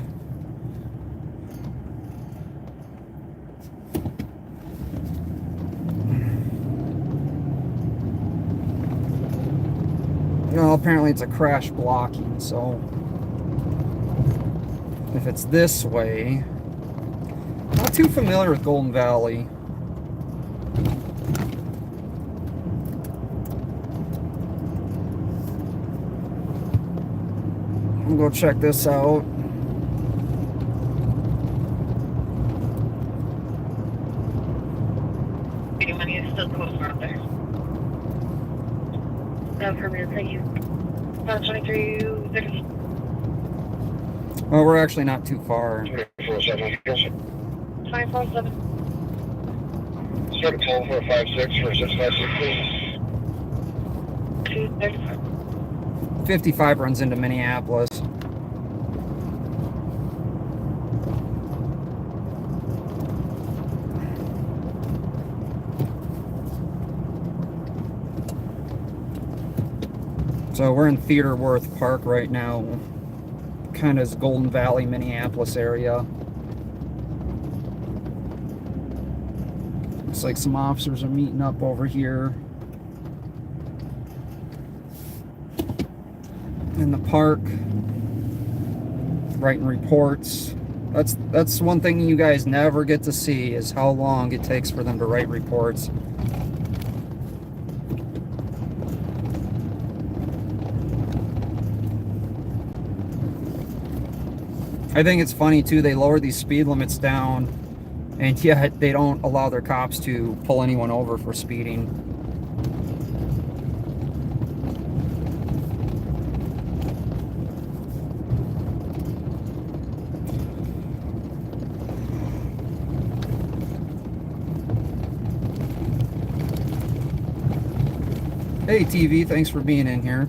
Well, apparently it's a crash blocking, so if it's this way, not too familiar with Golden Valley. I'll go check this out. Any money is still close out there. For me, thank you. 2330. Well, we're actually not too far. 547. Start a call for 56 for 656, please. 235. 55 runs into Minneapolis. So we're in Theodore Wirth Park right now, kind of Golden Valley, Minneapolis area. Looks like some officers are meeting up over here in the park, writing reports. That's one thing you guys never get to see, is how long it takes for them to write reports. I think it's funny too, they lower these speed limits down, and yet they don't allow their cops to pull anyone over for speeding. Hey TV, thanks for being in here.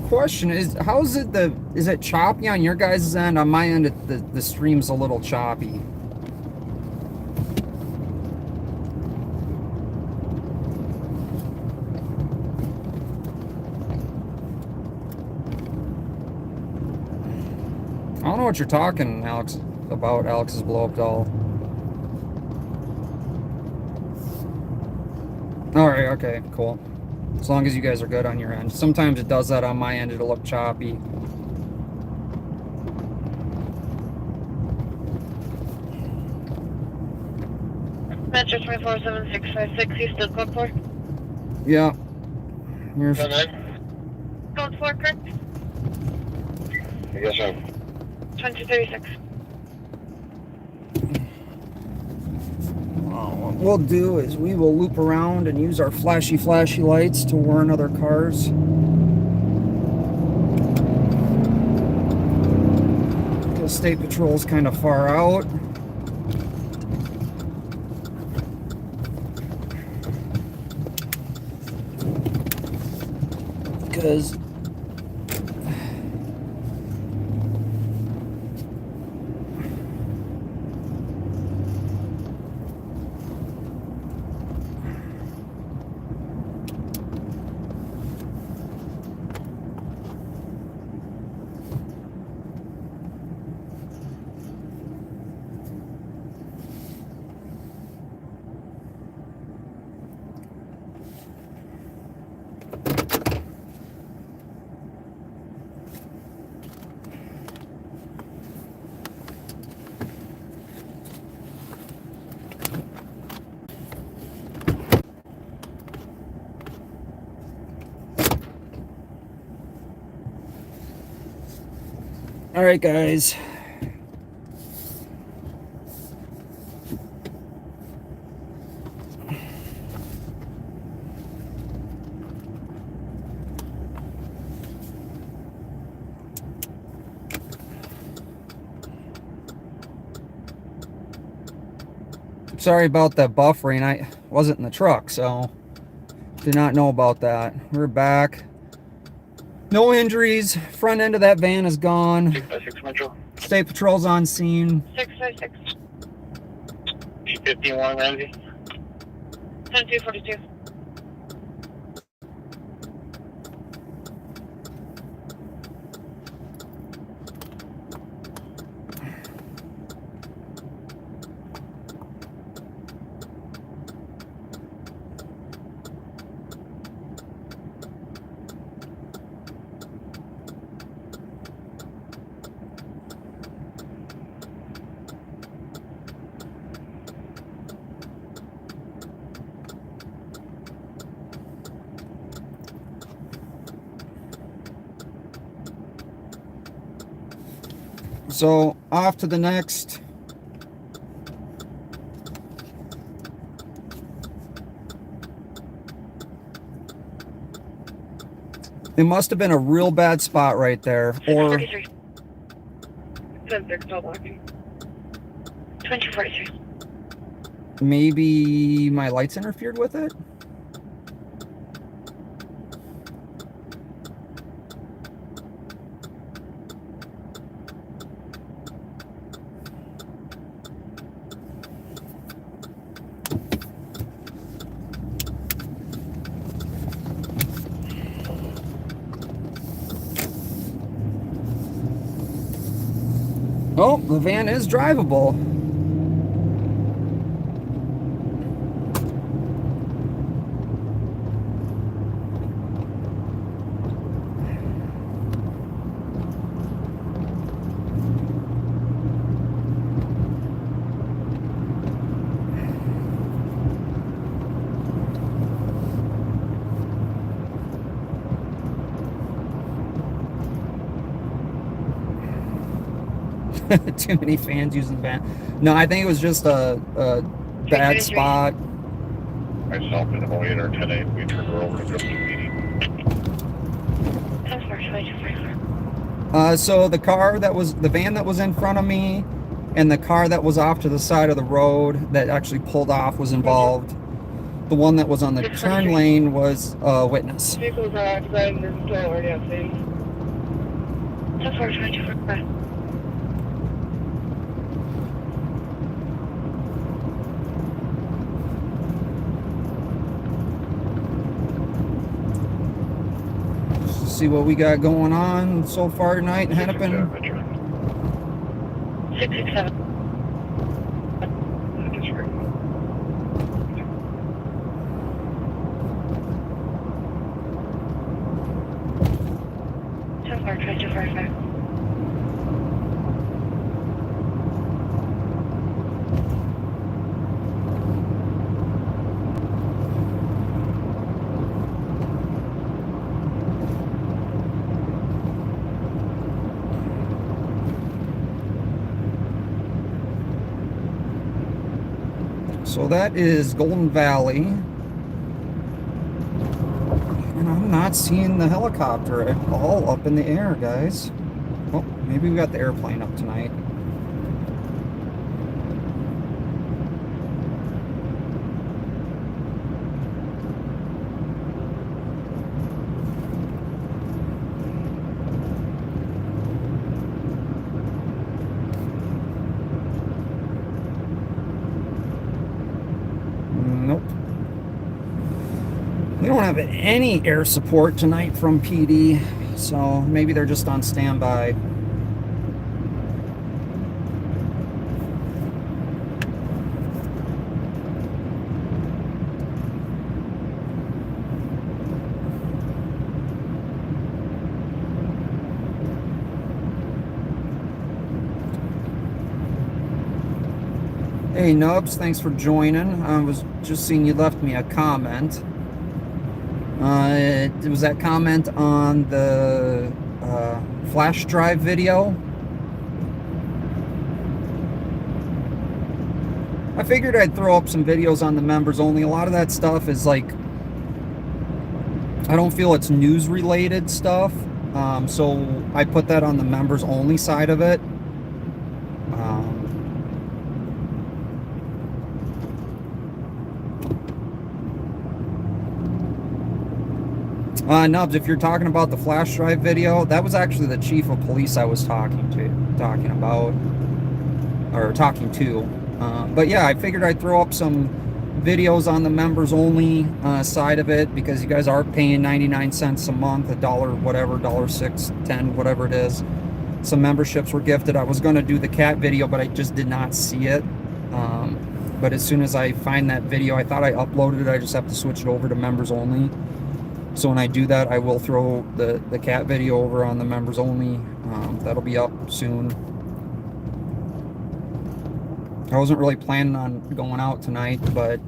Question is, is it choppy on your guys' end? On my end, the stream's a little choppy. I don't know what you're talking, Alex, about Alex's blow-up doll. Alright, okay, cool. As long as you guys are good on your end. Sometimes it does that on my end, it'll look choppy. Metro 247656, you still code 4? Yeah. Here's... Code 4, correct? Yes, sir. 2036. What we'll do is we will loop around and use our flashy lights to warn other cars. The state patrol's kind of far out. Because All right, guys. Sorry about that buffering. I wasn't in the truck, so did not know about that. We're back. No injuries. Front end of that van is gone. 656 Metro. State Patrol's on scene. 656. 51 Ramsey. 10-242. So off to the next. It must have been a real bad spot right there, or 633. 10-6, no blocking. 2043. maybe my lights interfered with it. Oh, the van is drivable. Too many fans using the van. No, I think it was just a bad spot. Myself and Emily in our 10-8, we turned her over to go to the meeting. 10-4, So the van that was in front of me and the car that was off to the side of the road that actually pulled off was involved. The one that was on the turn lane was a witness. Vehicles are outside and they're still already outside. 10-4, 24. See what we got going on so far tonight in Hennepin. 667. That's right. 10-4, 2245. So that is Golden Valley. And I'm not seeing the helicopter at all up in the air, guys. Oh, maybe we got the airplane up tonight. Nope. We don't have any air support tonight from PD, so maybe they're just on standby. Hey Nubs, thanks for joining. I was just seeing you left me a comment. It was that comment on the flash drive video I figured I'd throw up some videos on the members only. A lot of that stuff is like, I don't feel it's news related stuff. So I put that on the members only side of it. Nubs, if you're talking about the flash drive video, that was actually the chief of police I was talking to. But yeah, I figured I'd throw up some videos on the members only side of it, because you guys are paying 99 cents a month, $1, whatever, $6, 10, whatever it is. Some memberships were gifted. I was going to do the cat video, but I just did not see it. But as soon as I find that video, I thought I uploaded it. I just have to switch it over to members only. So when I do that, I will throw the cat video over on the members only. That'll be up soon. I wasn't really planning on going out tonight, but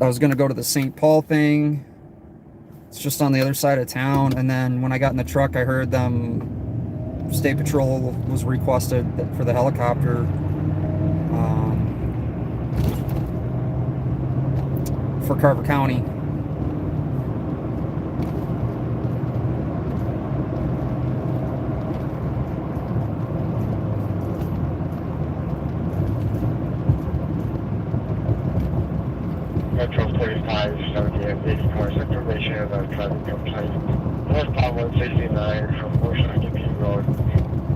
I was going to go to the St. Paul thing. It's just on the other side of town. And then when I got in the truck, I heard them, State Patrol was requested for the helicopter for Carver County. Metro 45, 78 information about traffic complaint. Northbound 169 from Ocean Hiawatha Road.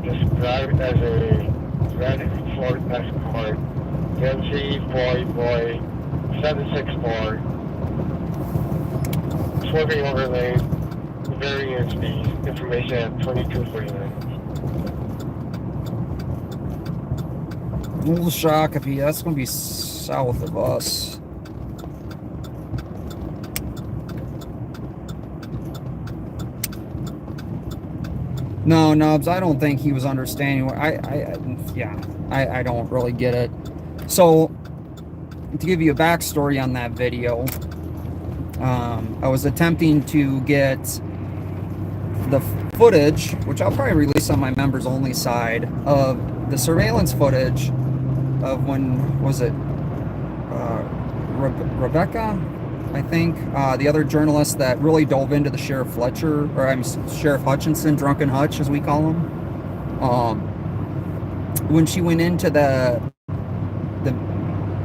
Described as a red Ford Escort, MC Boy 764, swerving over lane, varying speed. Information at 2249. Little Shakopee, that's going to be south of us. No, Nubs, I don't think he was understanding. I don't really get it. So, to give you a backstory on that video, I was attempting to get the footage, which I'll probably release on my members only side, of the surveillance footage of when, was it Rebecca, I think, the other journalist that really dove into the Sheriff Fletcher, or Sheriff Hutchinson, Drunken Hutch as we call him, when she went into the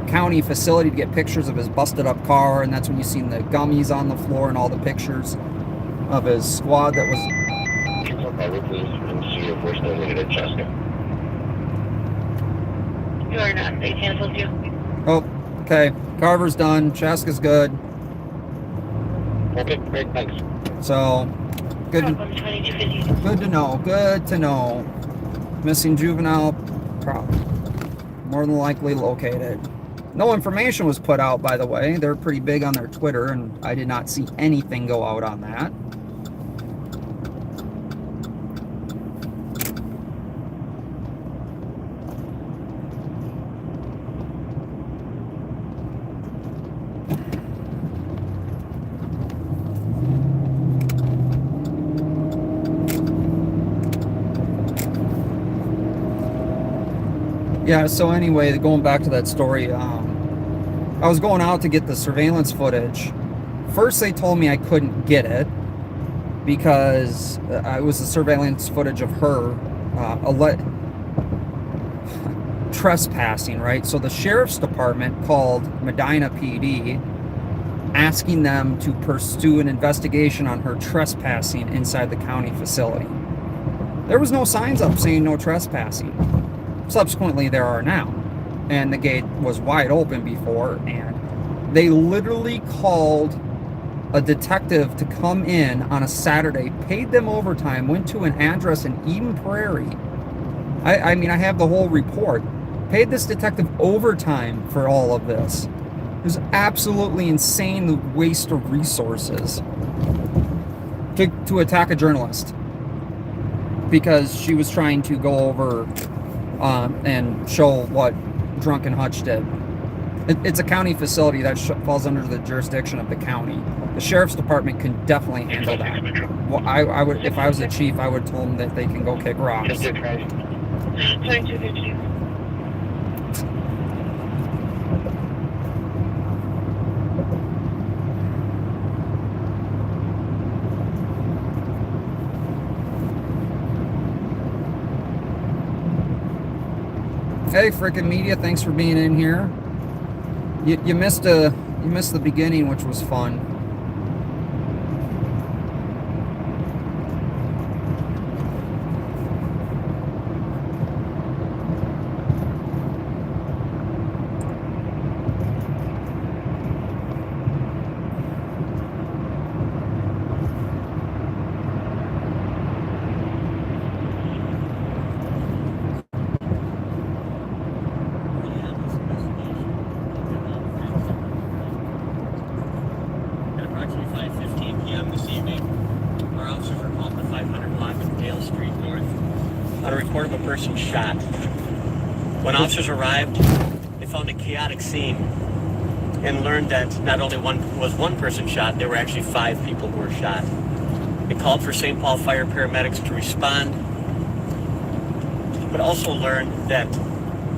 county facility to get pictures of his busted up car, and that's when you seen the gummies on the floor and all the pictures of his squad that was... You are not. They canceled you. Oh, okay. Carver's done. Chaska's good. Okay, great, thanks. So, good. Welcome, 2250. Good to know. Good to know. Missing juvenile, more than likely located. No information was put out, by the way. They're pretty big on their Twitter, and I did not see anything go out on that. Yeah, so anyway, going back to that story, I was going out to get the surveillance footage. First, they told me I couldn't get it because it was the surveillance footage of her trespassing, right? So the sheriff's department called Medina PD asking them to pursue an investigation on her trespassing inside the county facility. There was no signs up saying no trespassing. Subsequently, there are now, and the gate was wide open before, and they literally called a detective to come in on a Saturday, paid them overtime, went to an address in Eden Prairie. I mean, I have the whole report. Paid this detective overtime for all of this. It was absolutely insane, the waste of resources to attack a journalist because she was trying to go over and show what Drunken Hutch did. It's a county facility that falls under the jurisdiction of the county. The sheriff's department can definitely handle that. Well, I would, if I was the chief, I would tell them that they can go kick rocks. 2250. Hey, frickin' media, thanks for being in here. You missed the beginning, which was fun. Shot. When officers arrived, they found a chaotic scene and learned that not only was one person shot, there were actually 5 people who were shot. They called for St. Paul fire paramedics to respond, but also learned that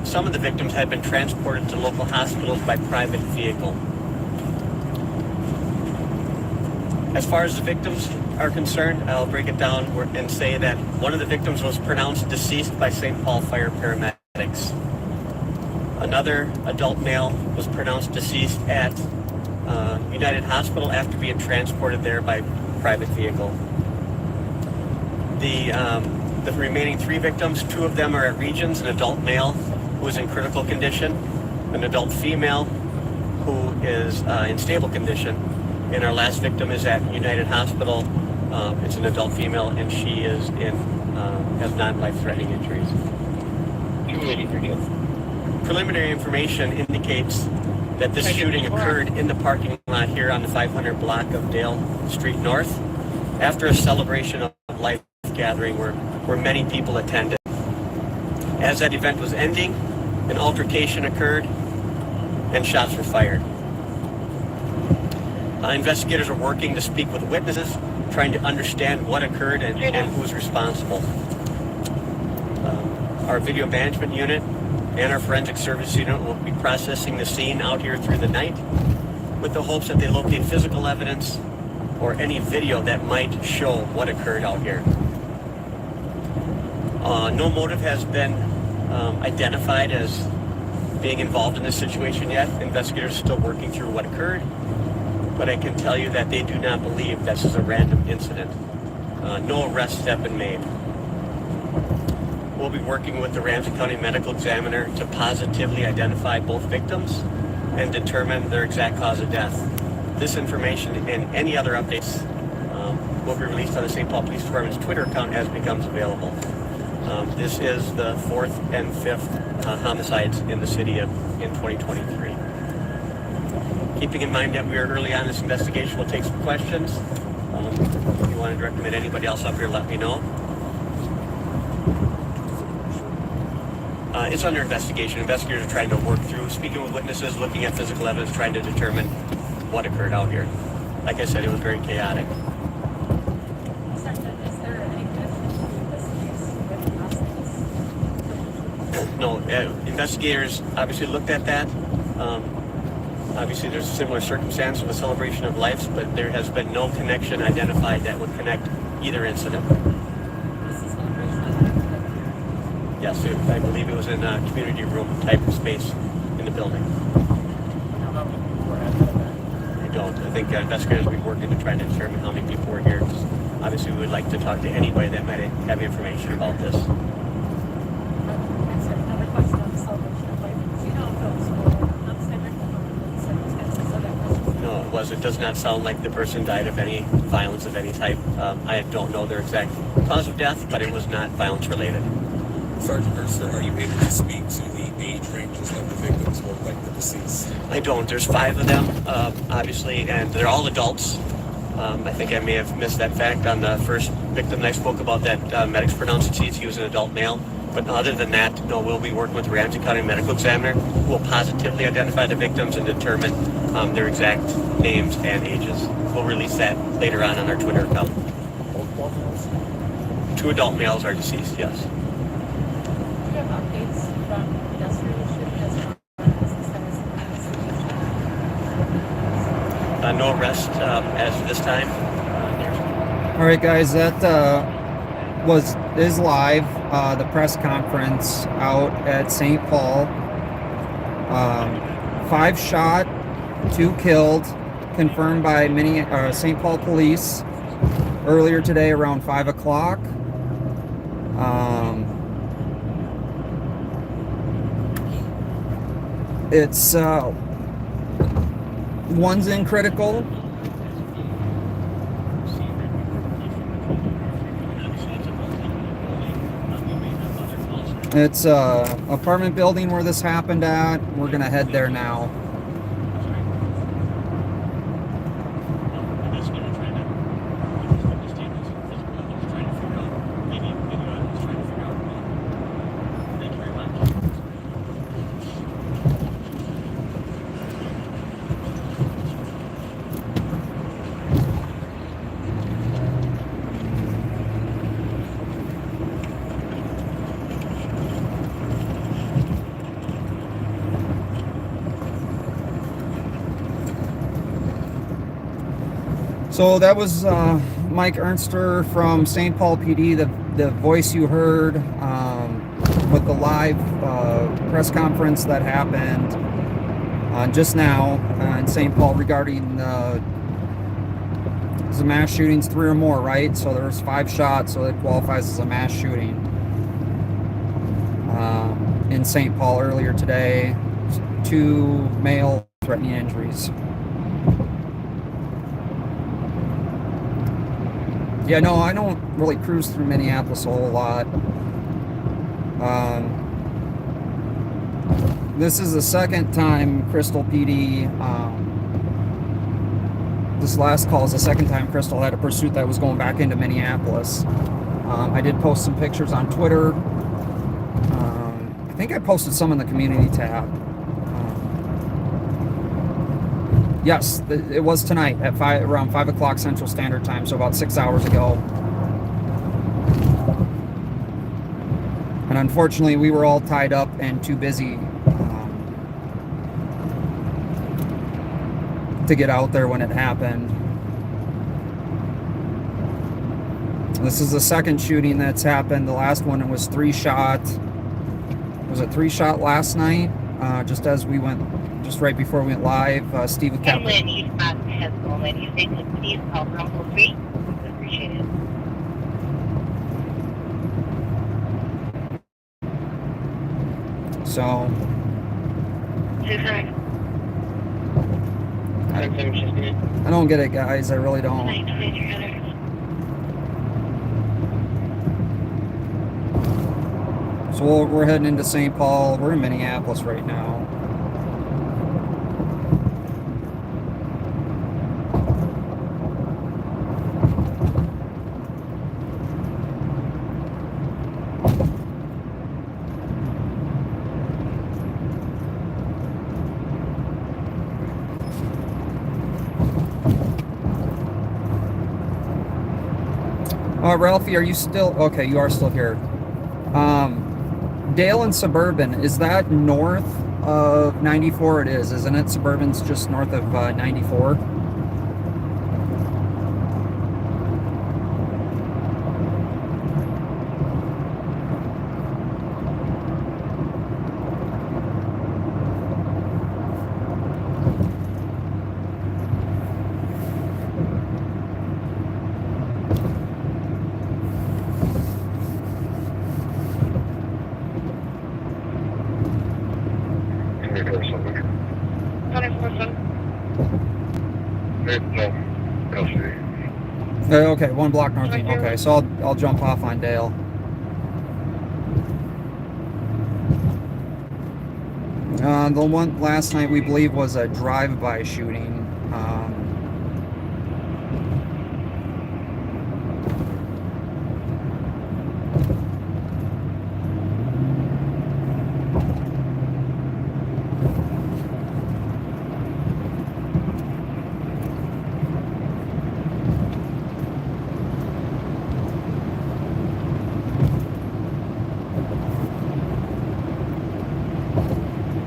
some of the victims had been transported to local hospitals by private vehicle. As far as the victims are concerned, I'll break it down and say that one of the victims was pronounced deceased by St. Paul fire paramedics. Another adult male was pronounced deceased at United Hospital after being transported there by private vehicle. The remaining 3 victims, 2 of them are at Regions, an adult male who is in critical condition, an adult female who is in stable condition, and our last victim is at United Hospital. It's an adult female, and she is has non-life-threatening injuries. Preliminary information indicates that this shooting occurred in the parking lot here on the 500 block of Dale Street North after a celebration of life gathering where many people attended. As that event was ending, an altercation occurred and shots were fired. Investigators are working to speak with witnesses, trying to understand what occurred and who was responsible. Our video management unit and our forensic service unit will be processing the scene out here through the night with the hopes that they locate physical evidence or any video that might show what occurred out here. No motive has been identified as being involved in this situation yet. Investigators are still working through what occurred, but I can tell you that they do not believe this is a random incident. No arrests have been made. We'll be working with the Ramsey County Medical Examiner to positively identify both victims and determine their exact cause of death. This information and any other updates will be released on the St. Paul Police Department's Twitter account as it becomes available. This is the 4th and 5th homicides in the city in 2023. Keeping in mind that we are early on this investigation, we'll take some questions. If you want to direct them at anybody else up here, let me know. It's under investigation. Investigators are trying to work through, speaking with witnesses, looking at physical evidence, trying to determine what occurred out here. Like I said, it was very chaotic. Is there any connection to this case with hostages? No, investigators obviously looked at that. Obviously, there's a similar circumstance of a celebration of lives, but there has been no connection identified that would connect either incident. This is celebration. Yes, I believe it was in a community room type of space in the building. I don't. I think investigators will be working to try to determine how many people were here. Obviously, we would like to talk to anybody that might have information about this. Another question on the celebration of life. Do you know if those were homicide victims or circumstances of that person? No, it was. It does not sound like the person died of any violence of any type. I don't know their exact cause of death, but it was not violence related. Sergeant Mercer, are you able to speak to the age ranges of the victims or like the deceased? I don't. There's 5 of them, obviously, and they're all adults. I think I may have missed that fact on the first victim that I spoke about that medics pronounced deceased. He was an adult male. But other than that, no, we'll be working with the Ramsey County Medical Examiner, who will positively identify the victims and determine their exact names and ages. We'll release that later on our Twitter account. 2 adult males are deceased, yes. Do you have updates from yesterday's shooting as far as the status of the investigation? No arrest as of this time. All right, guys, that is live. the press conference out at St. Paul. 5 shot, 2 killed, confirmed by St. Paul police earlier today around 5 o'clock. It's one's in critical. It's a apartment building where this happened at. We're gonna head there now. So that was Mike Ernster from St. Paul PD, the voice you heard with the live press conference that happened just now in St. Paul regarding the mass shootings, 3 or more, right? So there was 5 shots, so it qualifies as a mass shooting in St. Paul earlier today. 2 male threatening injuries. Yeah, no, I don't really cruise through Minneapolis a whole lot. This is the second time Crystal PD, this last call is the second time Crystal had a pursuit that was going back into Minneapolis. I did post some pictures on Twitter. I think I posted some in the community tab. Yes, it was tonight at around 5 o'clock Central Standard Time, so about 6 hours ago. And unfortunately, we were all tied up and too busy to get out there when it happened. This is the second shooting that's happened. The last one was 3 shot. Was it 3 shot last night? Just as we went. Just right before we went live, Steve with Captain. And when you spot Hesel, when you say please call from Uncle 3, appreciate it. So. I don't get it, guys. I really don't. So we're heading into St. Paul. We're in Minneapolis right now. Ralphie, are you still okay? You are still here. Dale and Suburban, is that north of 94? It is, isn't it? Suburban's just north of 94. Okay, 1 block north. Okay, so I'll jump off on Dale. The one last night we believe was a drive-by shooting.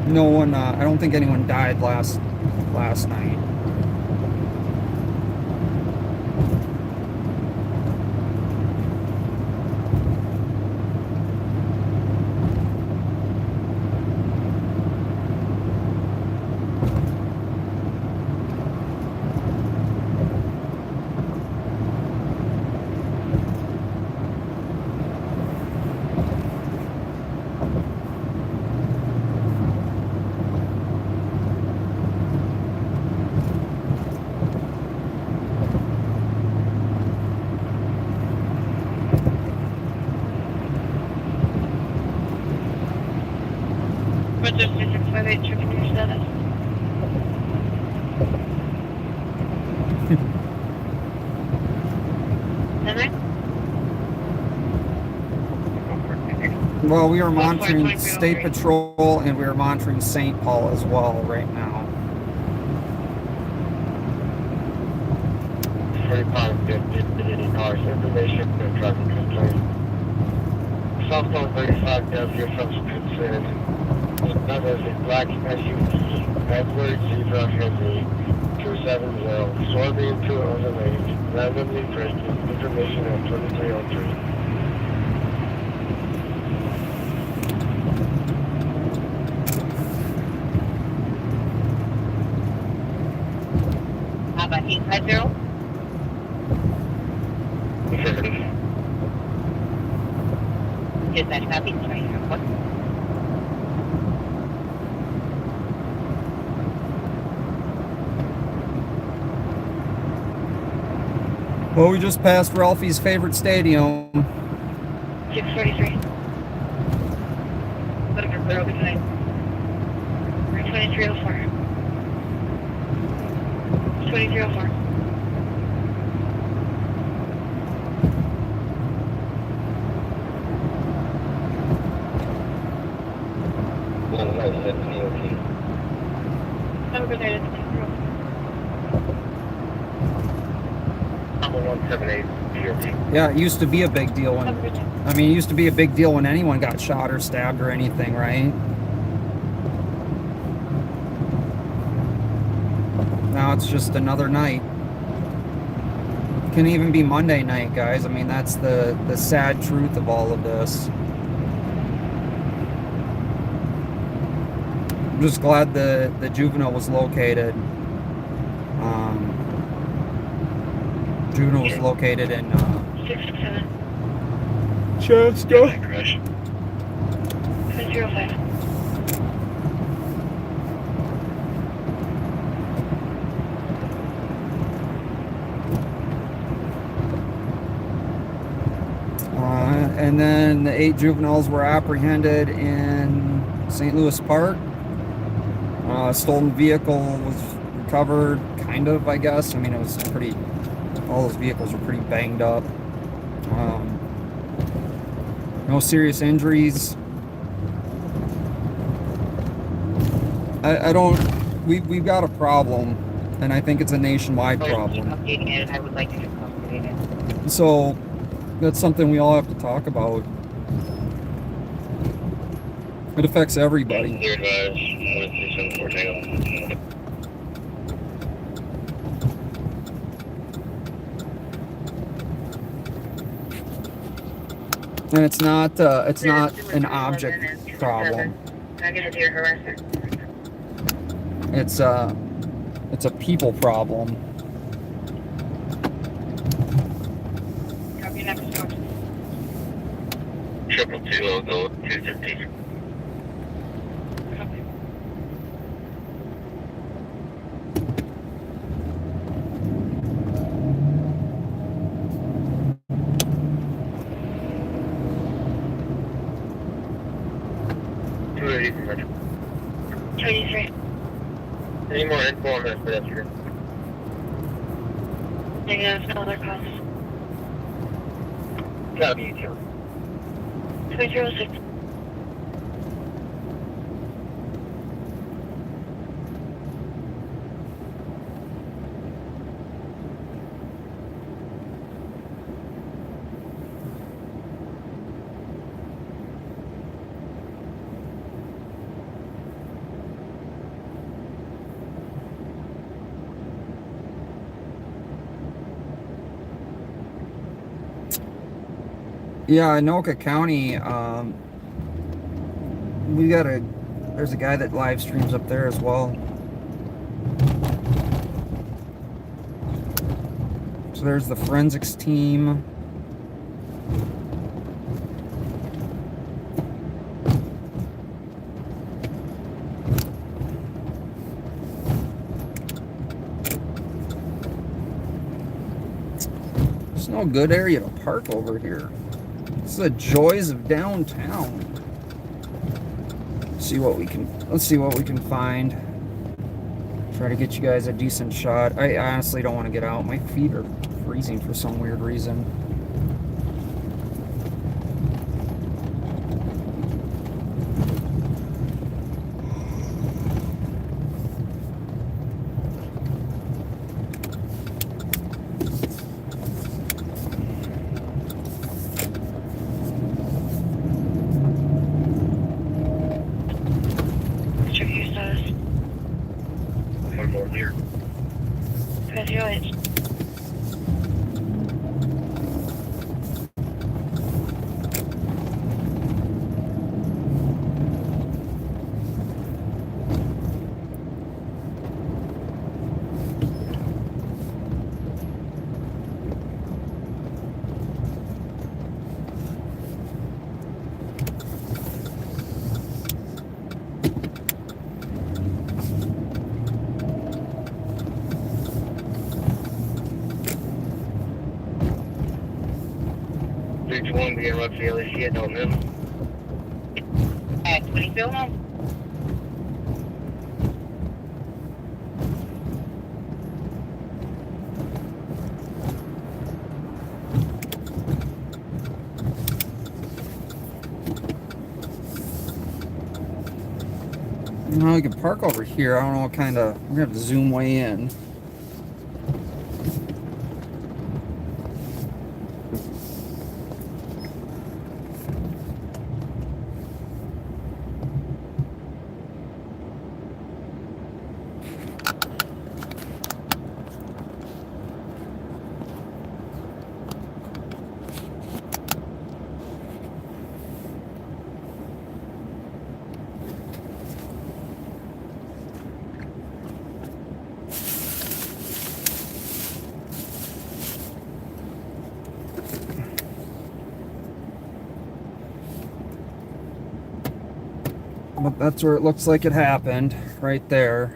No one, I don't think anyone died last night. Well, we are monitoring State Patrol and we are monitoring St. Paul as well right now. 4550 cars information for traffic complaint. Southbound 35 down here from concern. That is a black SUV. Edward Zebra Henry 270. Swerving to on the lane. Randomly braking. Information at 2303. How about 850? Is that copy? Sorry, what? Well, we just passed Ralphie's favorite stadium. 643. Whatever, clear over tonight. 2304. 2304. Number 9 Number 178 DOT. Yeah, it used to be a big deal when, Number 10. I mean, it used to be a big deal when anyone got shot or stabbed or anything, right? Now it's just another night. It can even be Monday night, guys. I mean, that's the sad truth of all of this. I'm just glad the juvenile was located. Juvenile was located in 667. Chaska. 705. And then the 8 juveniles were apprehended in St. Louis Park. Stolen vehicle was recovered, kind of, I guess. I mean, it was pretty, all those vehicles were pretty banged up. No serious injuries. I don't, we've got a problem, and I think it's a nationwide problem. Updating it. I would like to update it. So that's something we all have to talk about. It affects everybody. And it's not an object problem. Negative harassment. It's a people problem. Copy next door. 222 logo 250. Copy. Roger. 23. Any more info on that pedestrian? Negative, no other calls. Copy, 2306. Yeah, Anoka County, there's a guy that live streams up there as well. So there's the forensics team. There's no good area to park over here. It's the joys of downtown. Let's see what we can find. Try to get you guys a decent shot. I honestly don't want to get out. My feet are freezing for some weird reason. 10-4 clear. Because you always One being left the LAC at Don't Mill. At 20 Field Home. You know, we can park over here. I don't know what kind of... We're gonna have to zoom way in. But that's where it looks like it happened, right there.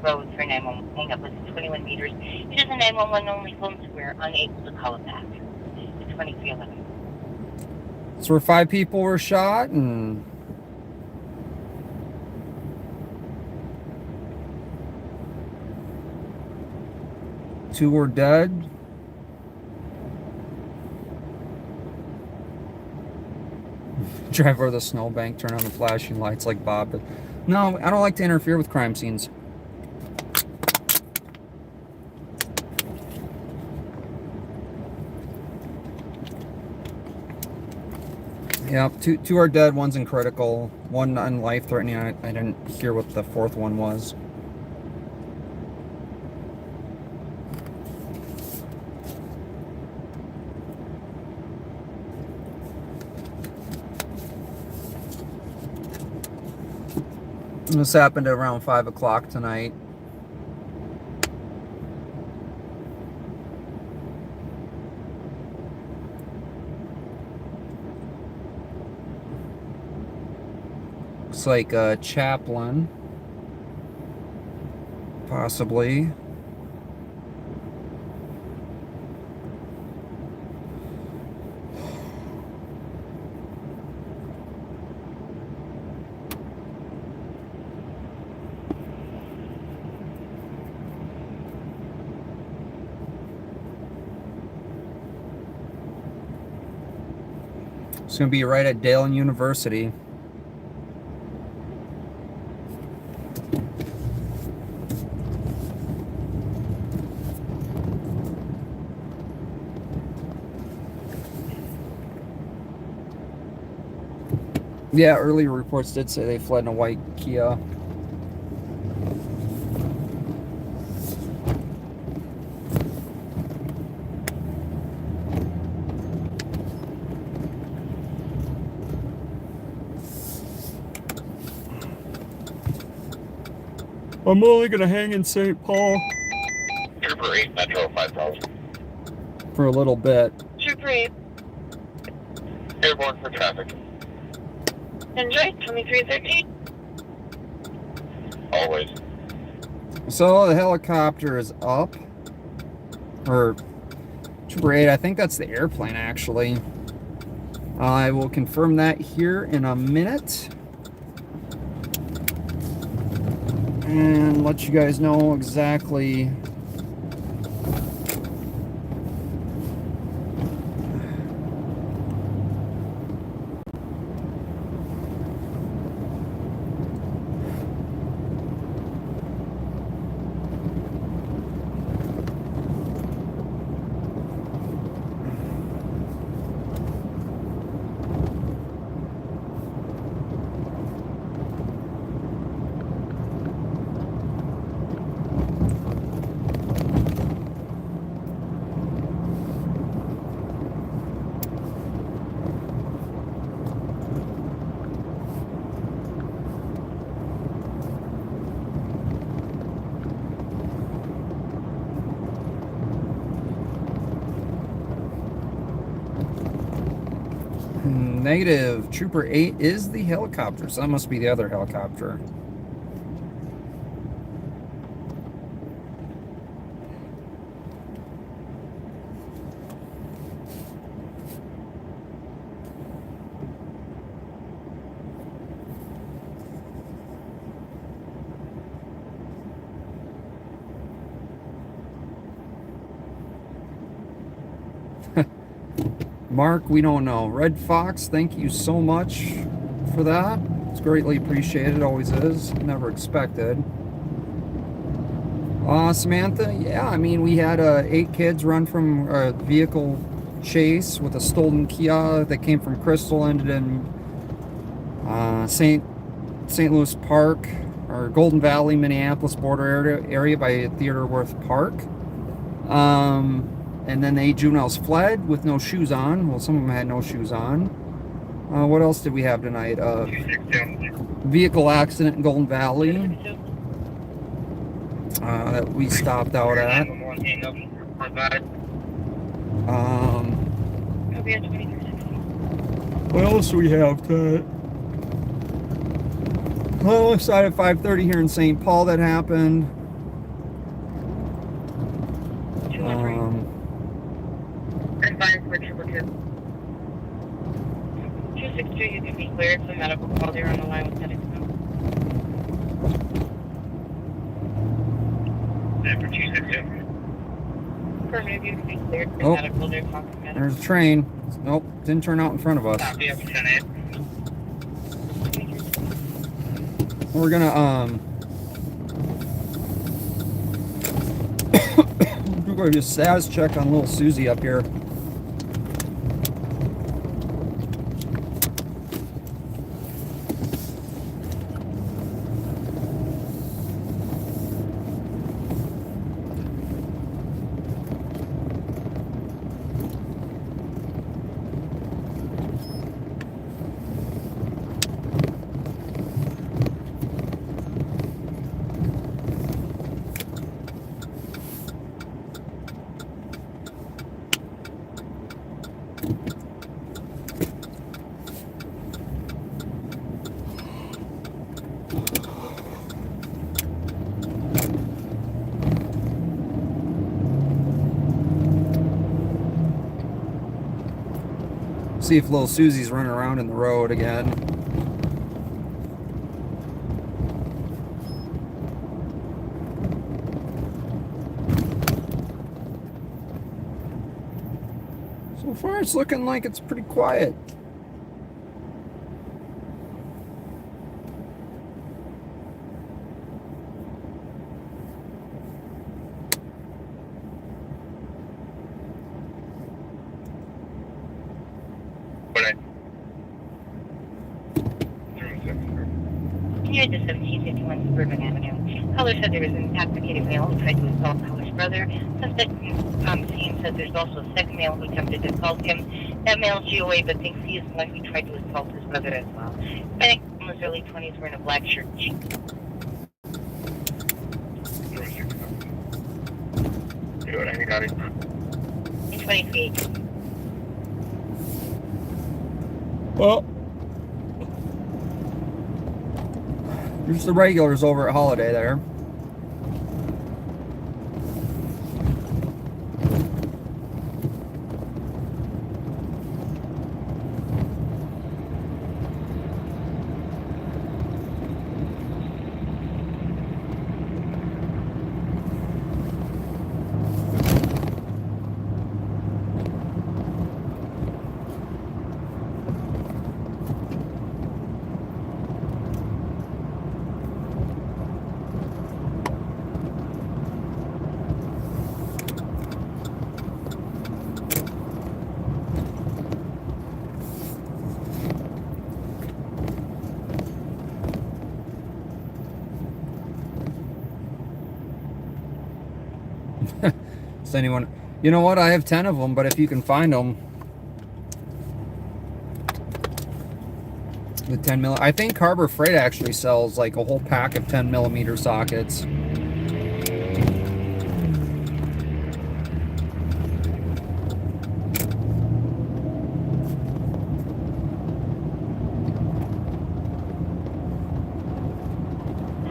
Road for 911. Hang up. It's 21 meters. It is a 911 only phone, so we're unable to call it back. It's 2311. So where 5 people were shot and... two were dead. Drive over the snowbank, turn on the flashing lights like Bob. But no, I don't like to interfere with crime scenes. Yeah, two are dead, one's in critical, one on life-threatening. I didn't hear what the 4th one was. This happened at around 5 o'clock tonight. Looks like a chaplain, possibly. It's going to be right at Dale University. Yeah, earlier reports did say they fled in a white Kia. I'm only gonna hang in St. Paul. Trooper 8, Metro 5000. for a little bit. Trooper 8. Airborne for traffic. Enjoy. 2313. Always. So the helicopter is up. Or Trooper 8, I think that's the airplane actually. I will confirm that here in a minute. And let you guys know exactly. Negative. Trooper 8 is the helicopter, so that must be the other helicopter. Mark, we don't know. Red Fox, thank you so much for that. It's greatly appreciated, always is. Never expected. Samantha, yeah, I mean, we had 8 kids run from a vehicle chase with a stolen Kia that came from Crystal, ended in St. Louis Park, or Golden Valley, Minneapolis border area by Theodore Wirth Park. And then the 8 juveniles fled with no shoes on. Well, some of them had no shoes on. What else did we have tonight? Vehicle accident in Golden Valley that we stopped out at. What else do we have tonight? Homicide at 5:30 here in St. Paul that happened. 262, you can be cleared for medical call. You're on the line with Hennepin County. For 262. Affirmative, you can be cleared for medical. They're talking medical. There's a train. Nope, didn't turn out in front of us. Copy up to 10-8. We're gonna we're going to do a SAS check on little Susie up here. See if little Susie's running around in the road again. So far it's looking like it's pretty quiet. Near the 1751 Suburban Avenue. Caller said there was an intoxicated male who tried to assault Caller's brother. Suspect on the scene said there's also a second male who attempted to assault him. That male's GOA, but thinks he is the one who tried to assault his brother as well. Hispanic in his early 20s wearing a black shirt. Good, I got it. 20 feet. Well, there's the regulars over at Holiday there. Does anyone, you know what, I have 10 of them, but if you can find them, the 10 mil, I think Harbor Freight actually sells like a whole pack of 10 millimeter sockets.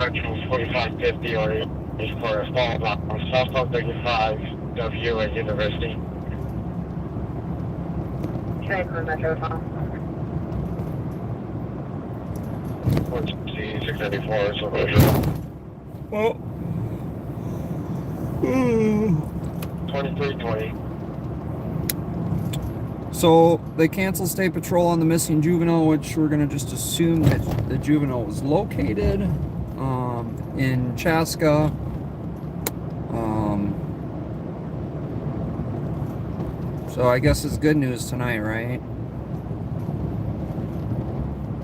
Actual 4550 or is for a small block on South 35 W at University. Try for Metro phone. 694, so Well, 2320. so they canceled state patrol on the missing juvenile, which we're gonna just assume that the juvenile was located in Chaska. So I guess it's good news tonight, right?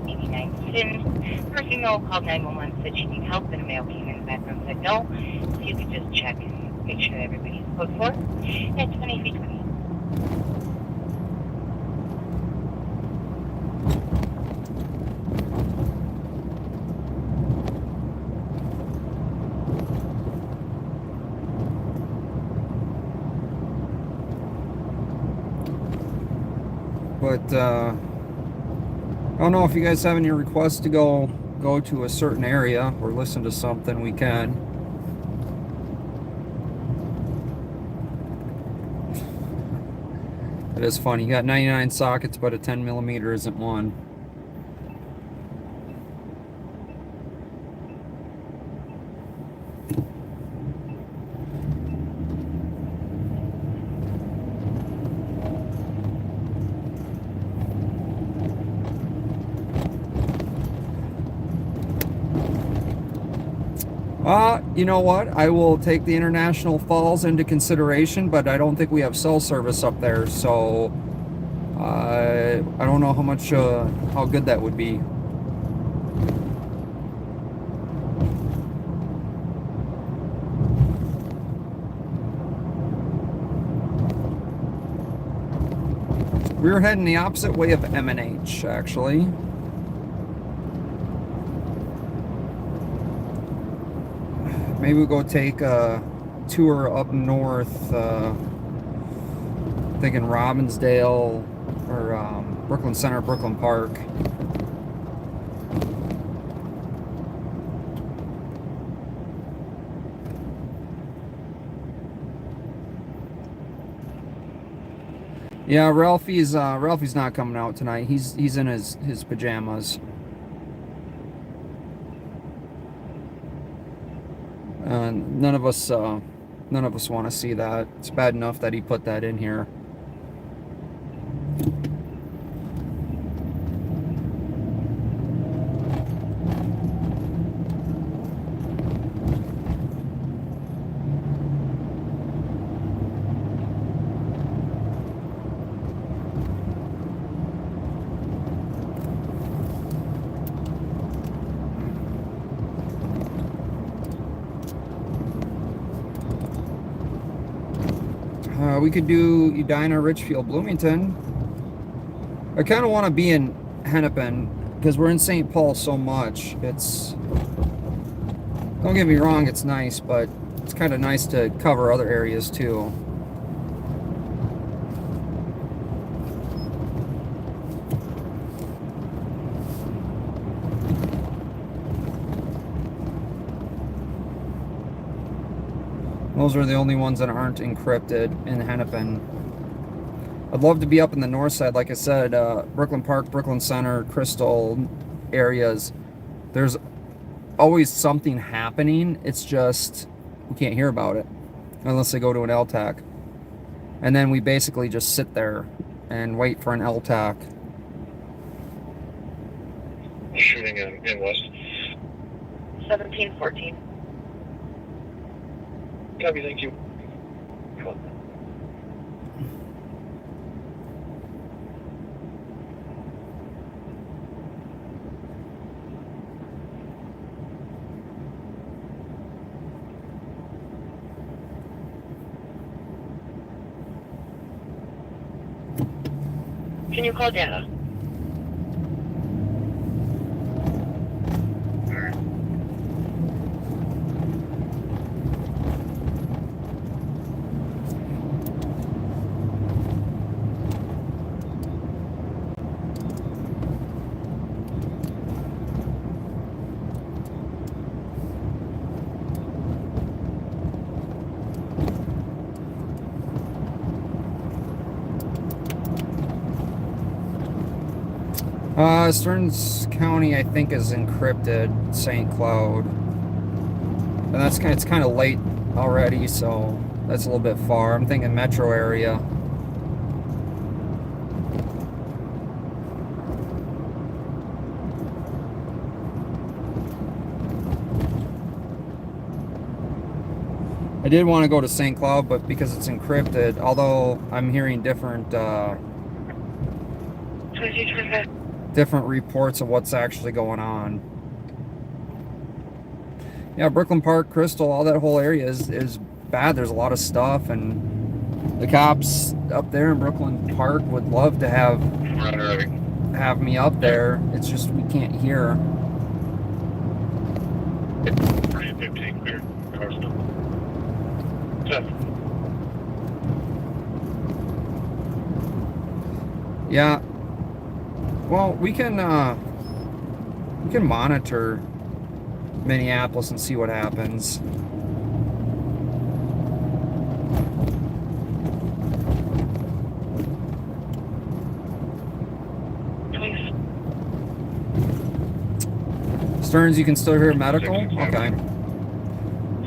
89 students. First female called 911, said she needed help, and a male came in the background, said no. So you could just check and make sure everybody's code for at 20 feet 20. But I don't know if you guys have any requests to go to a certain area or listen to something, we can. It is funny. You got 99 sockets, but a 10 millimeter isn't one. You know what? I will take the International Falls into consideration, but I don't think we have cell service up there, so I don't know how good that would be. We're heading the opposite way of M&H, actually. Maybe we'll go take a tour up north, thinking Robbinsdale or Brooklyn Center, Brooklyn Park. Yeah, Ralphie's not coming out tonight. He's in his pajamas. None of us want to see that. It's bad enough that he put that in here. We could do Edina, Richfield, Bloomington. I kind of want to be in Hennepin because we're in St. Paul so much. Don't get me wrong, it's nice, but it's kind of nice to cover other areas too. Those are the only ones that aren't encrypted in Hennepin. I'd love to be up in the north side, like I said, Brooklyn Park, Brooklyn Center, Crystal areas. There's always something happening. It's just we can't hear about it unless they go to an LTAC. And then we basically just sit there and wait for an LTAC. Shooting in West. 1714. Copy, thank you. Can you call data? Stearns County, I think, is encrypted. St. Cloud, and it's kind of late already, so that's a little bit far. I'm thinking metro area. I did want to go to St. Cloud, but because it's encrypted, although I'm hearing different different reports of what's actually going on. Yeah, Brooklyn Park, Crystal, all that whole area is bad. There's a lot of stuff, and the cops up there in Brooklyn Park would love to have me up there. It's just we can't hear. 15 clear. Cars still. Yeah. Well, we can monitor Minneapolis and see what happens. Stearns, you can still hear medical? Okay.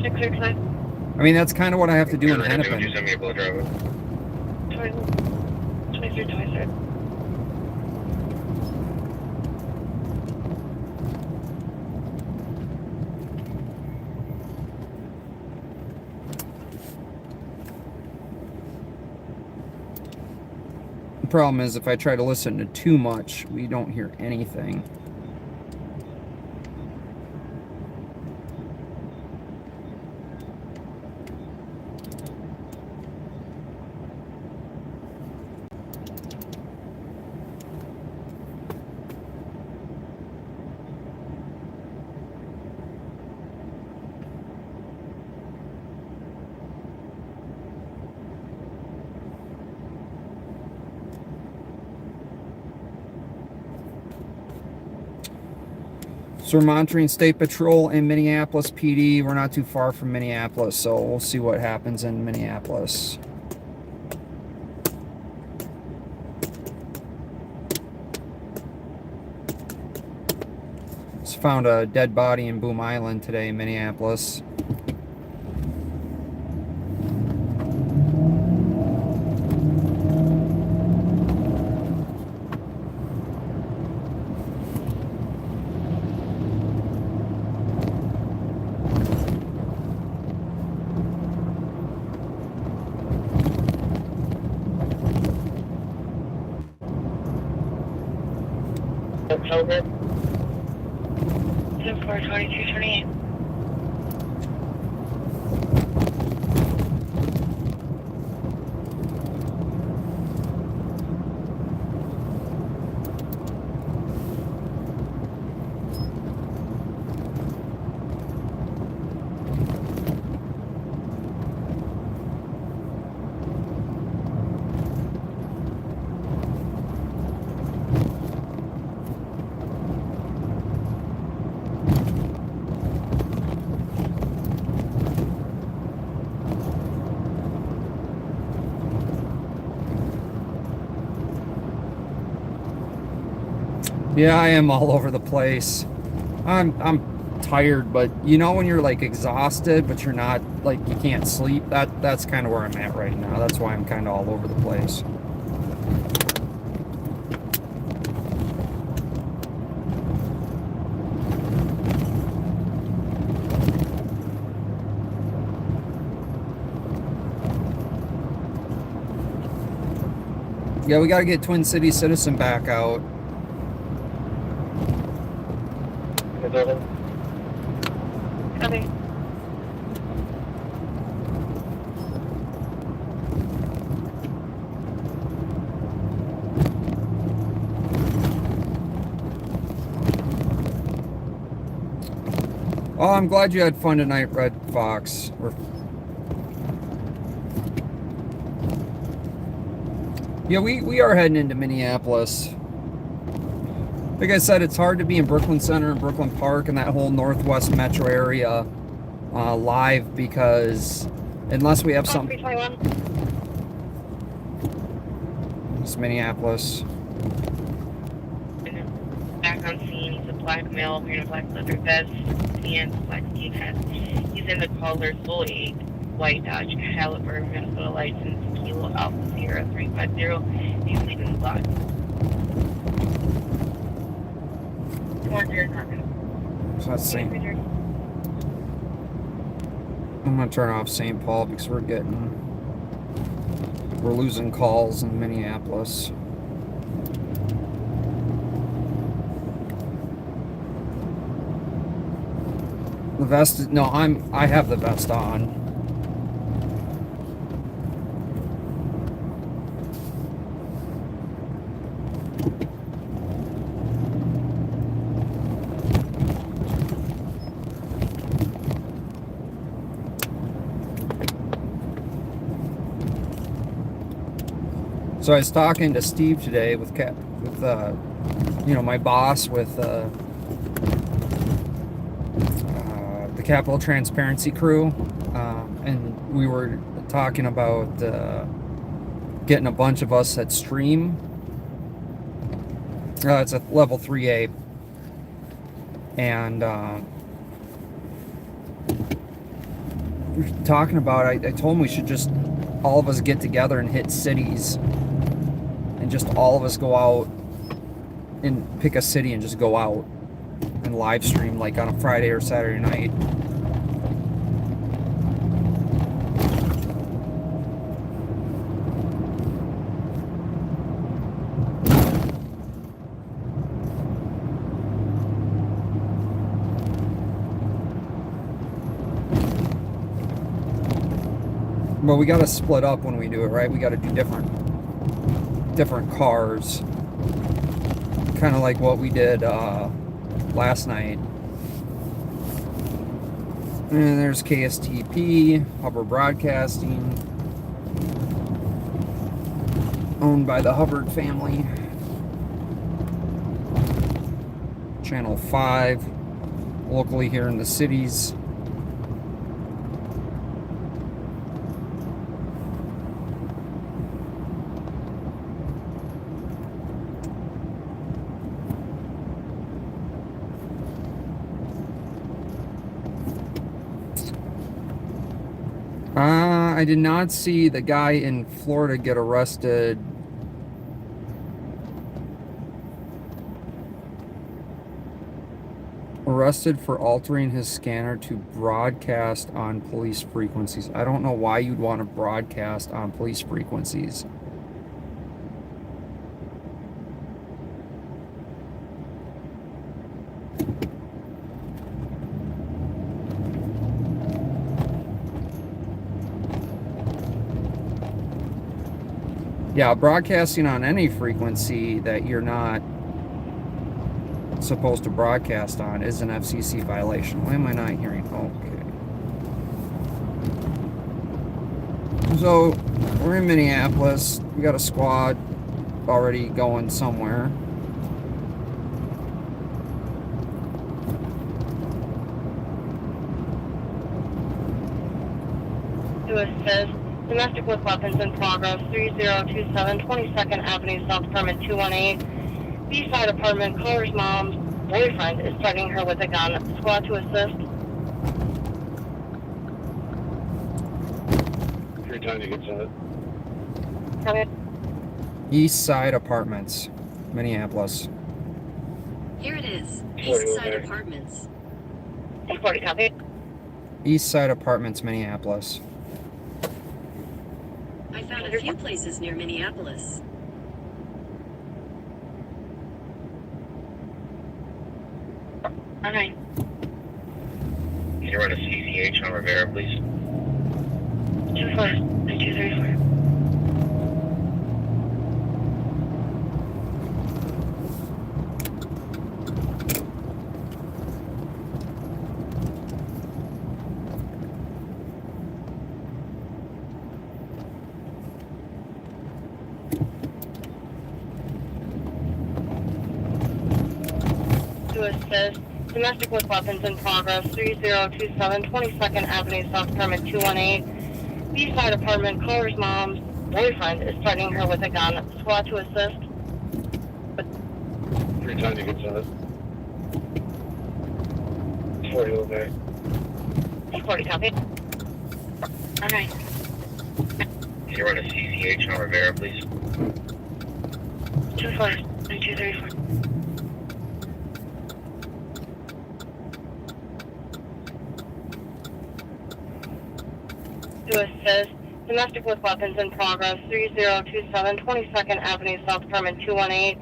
669. I mean, that's kind of what I have to do in Hennepin. You send me a blow driver. 23. The problem is if I try to listen to too much, we don't hear anything. So we're monitoring State Patrol in Minneapolis PD. We're not too far from Minneapolis, so we'll see what happens in Minneapolis. Just found a dead body in Boom Island today in Minneapolis. October. 10/4/22/28. Yeah, I am all over the place. I'm tired, but you know when you're like exhausted, but you're not like you can't sleep. That's kind of where I'm at right now. That's why I'm kind of all over the place. Yeah, we got to get Twin City Citizen back out. The building. Okay. Oh, I'm glad you had fun tonight, Red Fox. Yeah, we are heading into Minneapolis. Like I said, it's hard to be in Brooklyn Center and Brooklyn Park and that whole Northwest metro area live because unless we have some... 321. It's Minneapolis. Back on scene, he's a black male wearing a black leather vest and black ski hat. He's in the colors fully white Dodge Caliber, Minnesota license, Kilo Alpha Sierra 350. He's leaving the lot. So that's St. I'm gonna turn off St. Paul because we're losing calls in Minneapolis. The vest is, no, I have the vest on. So I was talking to Steve today with my boss with the Capital Transparency crew, and we were talking about getting a bunch of us that stream. It's a level 3A, and we were talking about. I told him we should just all of us get together and hit cities. And just all of us go out and pick a city and just go out and live stream like on a Friday or Saturday night. But we got to split up when we do it, right? We got to do different cars, kind of like what we did last night. And there's KSTP, Hubbard Broadcasting, owned by the Hubbard family. Channel 5, locally here in the cities. I did not see the guy in Florida get arrested. Arrested for altering his scanner to broadcast on police frequencies. I don't know why you'd want to broadcast on police frequencies. Yeah, broadcasting on any frequency that you're not supposed to broadcast on is an FCC violation. Why am I not hearing? Okay. So, we're in Minneapolis. We got a squad already going somewhere. US says domestic with weapons in progress, 3027 22nd Avenue, South Permit 218. B-side apartment, caller's mom's boyfriend is threatening her with a gun. Squad to assist. Free time to get set. Copy. East Side Apartments, Minneapolis. Here it is. Sorry, East Side okay. Apartments. 40, copy. East Side Apartments, Minneapolis. I found a few places near Minneapolis. Okay. Can you run a CCH on Rivera, please? 24, 234. To assist, domestic with weapons in progress, 3027 22nd Avenue, South Permit 218. B-side apartment, caller's mom's boyfriend is threatening her with a gun. Squad to assist. Free time to get set. 40, okay. 40, copy. Okay. Can you run a CCH on Rivera, please? 24, 234. To assist, domestic with weapons in progress, 3027 22nd Avenue, South Permit 218.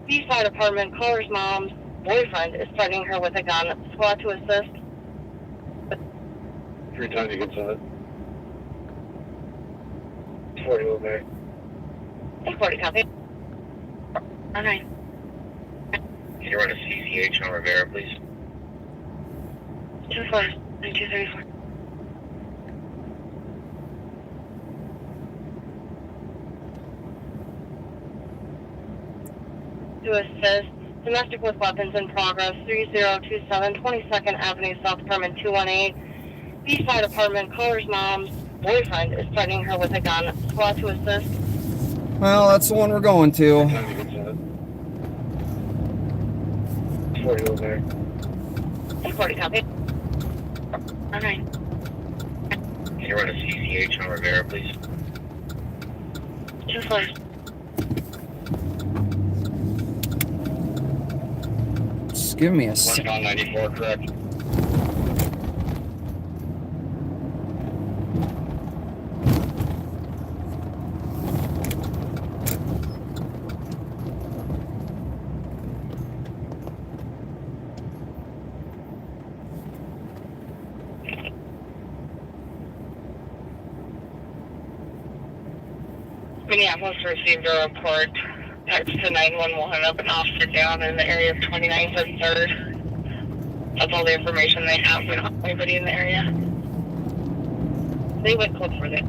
B-side apartment, caller's mom's boyfriend is threatening her with a gun. Squad to assist. Free time to get set. 40, okay. 40, copy. Okay. Can you run a CCH on Rivera, please? 24, 234. To assist, domestic with weapons in progress, 3027 22nd Avenue, South Permit 218. B-side apartment, caller's mom's boyfriend is threatening her with a gun. Squad to assist. Well, that's the one we're going to. Time to get set. 40, okay. 40, copy. Okay. Can you run a CCH on Rivera, please? 24. Just give me a sec. On 94, correct? Minneapolis received a report. Text to 911 of an officer down in the area of 29th and 3rd. That's all the information they have. We don't have anybody in the area. They went close for it.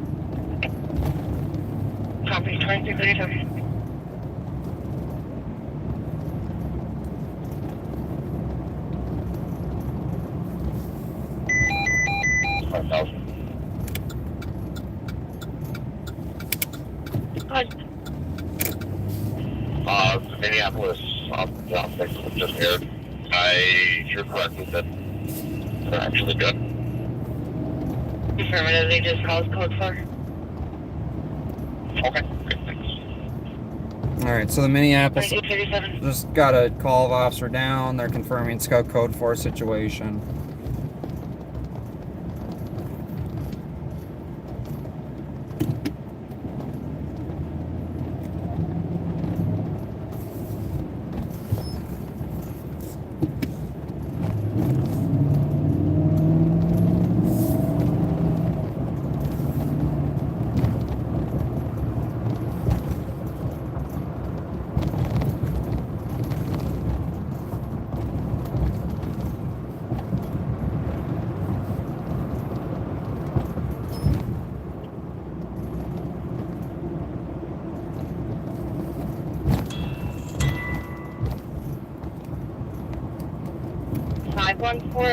Copy 2332. Minneapolis, just aired. I hear correctly that they're actually good. Affirmative, they just called code 4. Okay, good, thanks. Alright, so the Minneapolis 2237. just got a call of officer down. They're confirming it's got code 4 situation.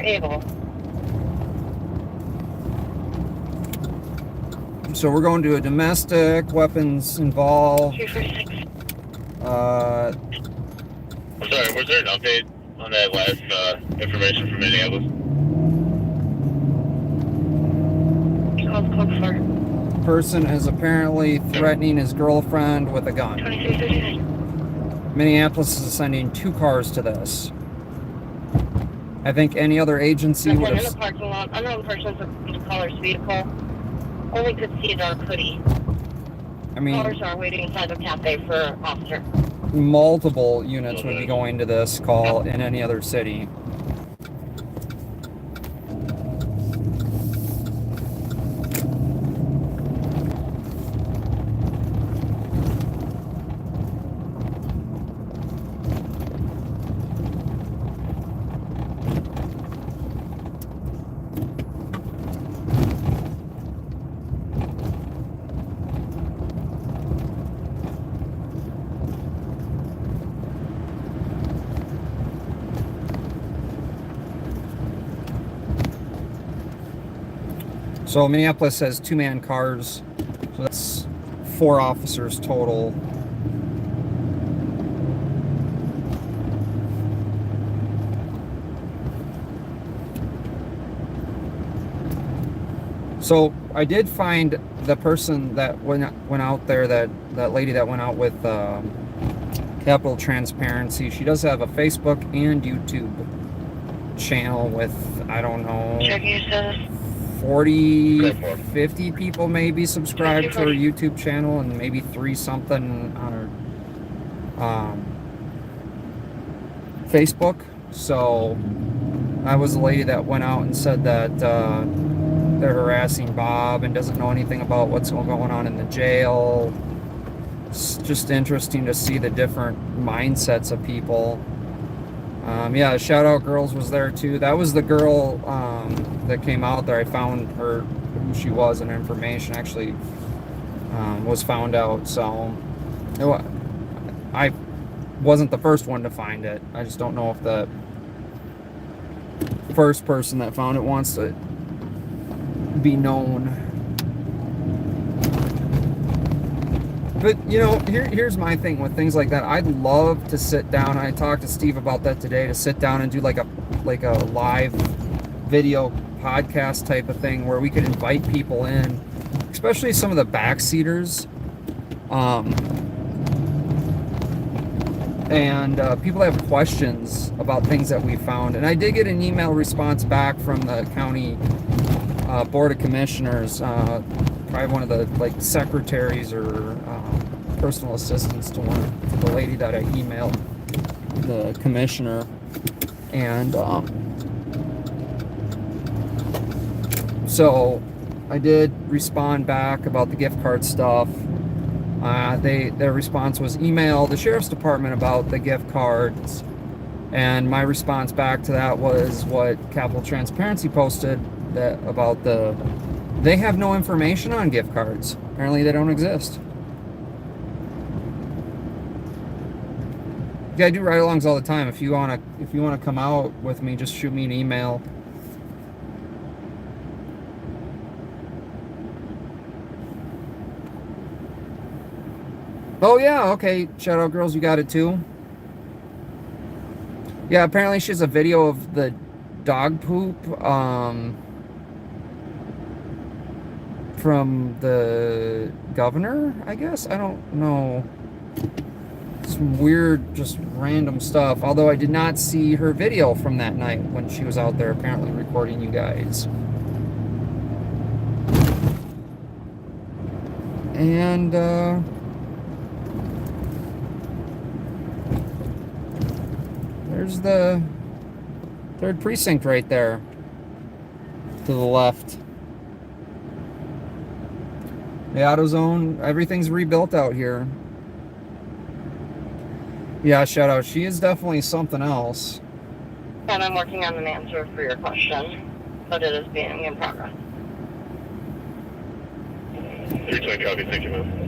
Able. So we're going to a domestic, weapons involved. 246. I'm sorry, was there an update on that last information from Minneapolis? Person is apparently threatening his girlfriend with a gun. 2339. Minneapolis is sending 2 cars to this. I think any other agency would In the have. parking lot, unknown persons in the caller's vehicle. Only could see a dark hoodie. I mean, Callers are waiting inside the cafe for an officer. multiple units would be going to this call in any other city. So Minneapolis has 2-man cars, so that's 4 officers total. So I did find the person that went out there, that lady that went out with Capital Transparency. She does have a Facebook and YouTube channel with, I don't know, Checking your status. 40, 50 people maybe subscribed to her YouTube channel, and maybe 3 something on her Facebook. So I was the lady that went out and said that they're harassing Bob and doesn't know anything about what's going on in the jail. It's just interesting to see the different mindsets of people. Yeah, Shout Out Girls was there too. That was the girl that came out there. I found her, who she was, and information actually was found out. So I wasn't the first one to find it. I just don't know if the first person that found it wants to be known. But, you know, here's my thing with things like that. I'd love to sit down, I talked to Steve about that today, to sit down and do like a live video podcast type of thing where we could invite people in, especially some of the backseaters, and people have questions about things that we found. And I did get an email response back from the county Board of Commissioners, probably one of the secretaries or personal assistants to the lady that I emailed, the commissioner. And so I did respond back about the gift card stuff. Their response was email the sheriff's department about the gift cards, and my response back to that was what Capital Transparency posted, that about they have no information on gift cards. Apparently they don't exist. Yeah, I do ride-alongs all the time. If you wanna come out with me, just shoot me an email. Oh yeah, okay, Shout Out Girls, you got it too. Yeah, apparently she has a video of the dog poop from the governor, I guess. I don't know. Some weird, just random stuff. Although I did not see her video from that night when she was out there apparently recording you guys. And there's the 3rd precinct right there to the left. The AutoZone, everything's rebuilt out here. Yeah, Shout Out. She is definitely something else. And I'm working on an answer for your question, but it is being in progress. 320 copy, thank you, ma'am.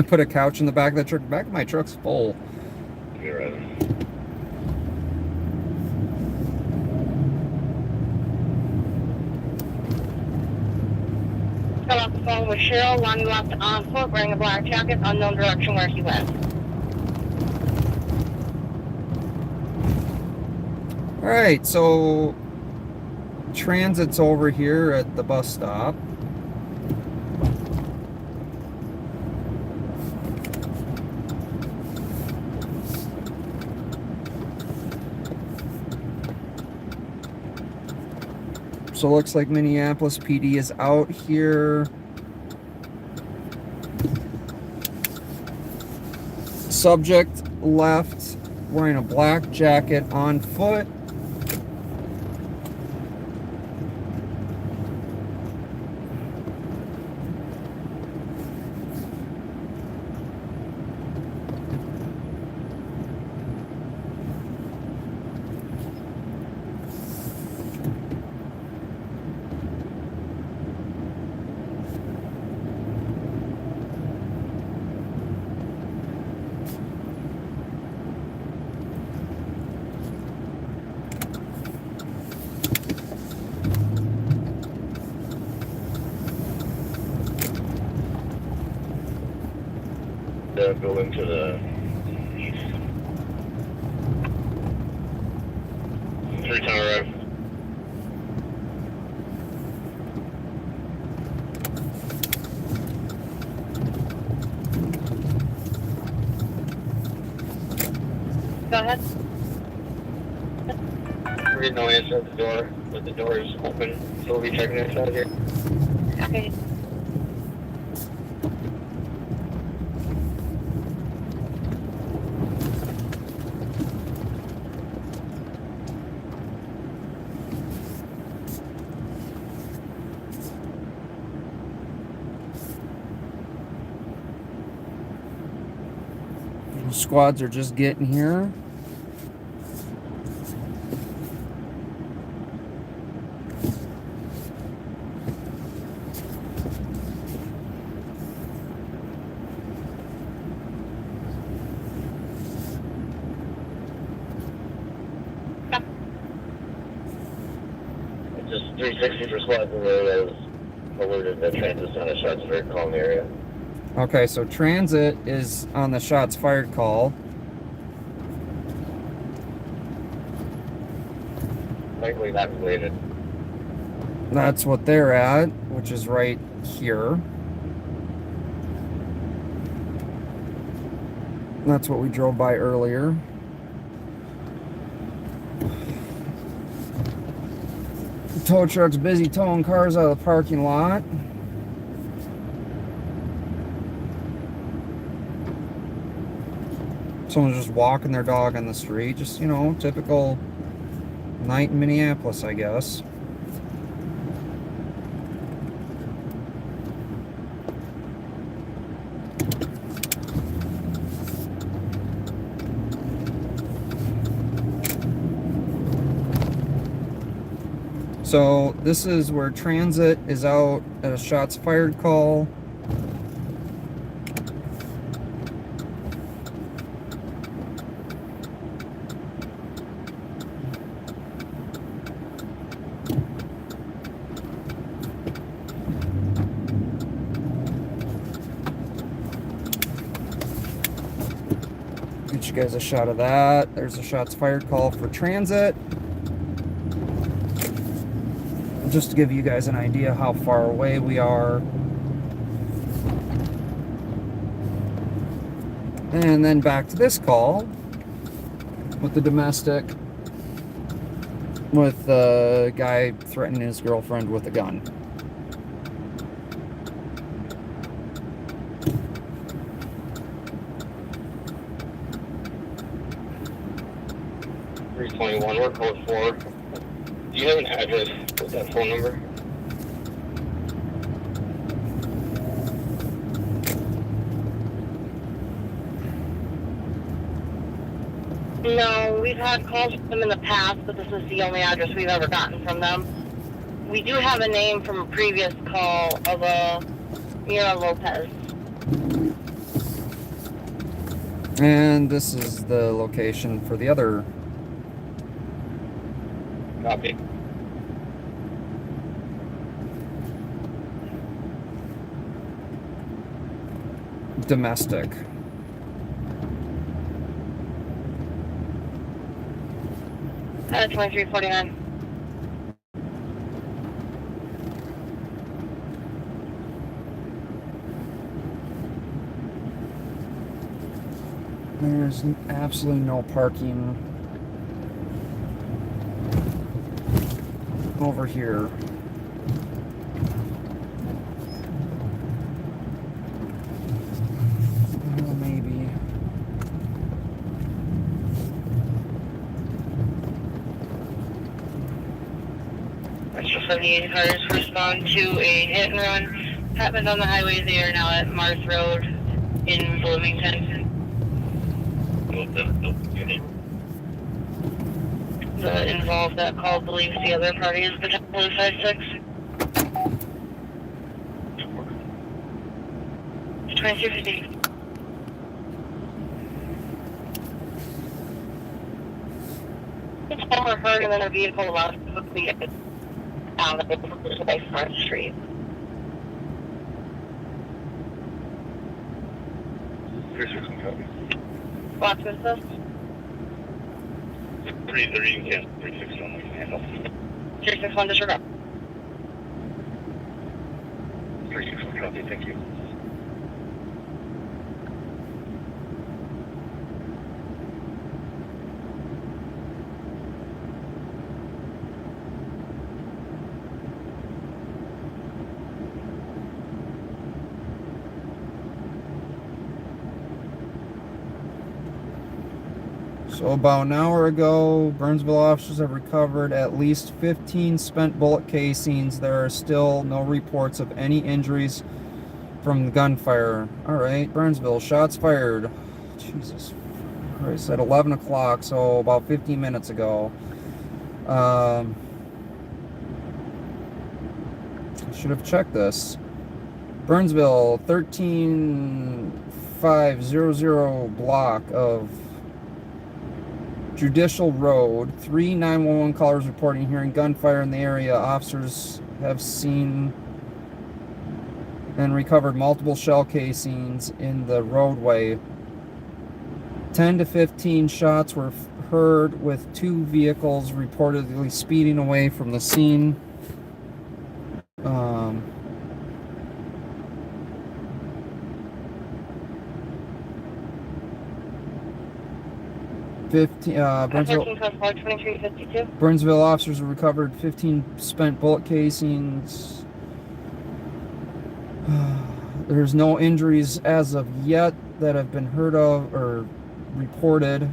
Put a couch in the back of the truck. The back of my truck's full. You're right. Got off the phone with Cheryl. Lonnie left on foot wearing a black jacket, unknown direction where he went. Alright, so transit's over here at the bus stop. So it looks like Minneapolis PD is out here. Subject left wearing a black jacket on foot. The building to the east. 3 Tower Ave. Go ahead. There's no answer at the door, but the door is open, so we'll be checking inside here. Okay. Squads are just getting here. Just 360 for squads in there that was alerted that transit's on a shots fired call in the area. Okay, so transit is on the shots fired call. Likely not related. That's what they're at, which is right here. That's what we drove by earlier. The tow truck's busy towing cars out of the parking lot. Someone's just walking their dog on the street. Just, you know, typical night in Minneapolis, I guess. So this is where transit is out at a shots fired call. Get you guys a shot of that. There's a shots fired call for transit. Just to give you guys an idea how far away we are. And then back to this call with the domestic, with the guy threatening his girlfriend with a gun. We're code 4. Do you have an address with that phone number? No, we've had calls from them in the past, but this is the only address we've ever gotten from them. We do have a name from a previous call of a Mira Lopez. And this is the location for the other. Copy. Domestic. At 2349. There's absolutely no parking over here. Well, maybe. Metro 78 cars respond to a hit and run. Happened on the highway. They are now at Marth Road in Bloomington. The involved that call believes the other party is potentially 5-6. 2350. It's overheard and then a vehicle lost quickly down the front street. 36 copy. Watchman says 330, you can 361 we can handle. 361 disregard. 361 copy, thank you. So about an hour ago, Burnsville officers have recovered at least 15 spent bullet casings. There are still no reports of any injuries from the gunfire. All right, Burnsville, shots fired. Jesus Christ, at 11 o'clock, so about 15 minutes ago. I should have checked this. Burnsville, 13500 block of Judicial Road. 3 911 callers reporting hearing gunfire in the area. Officers have seen and recovered multiple shell casings in the roadway. 10 to 15 shots were heard, with 2 vehicles reportedly speeding away from the scene. 15, Burnsville officers have recovered 15 spent bullet casings. There's no injuries as of yet that have been heard of or reported.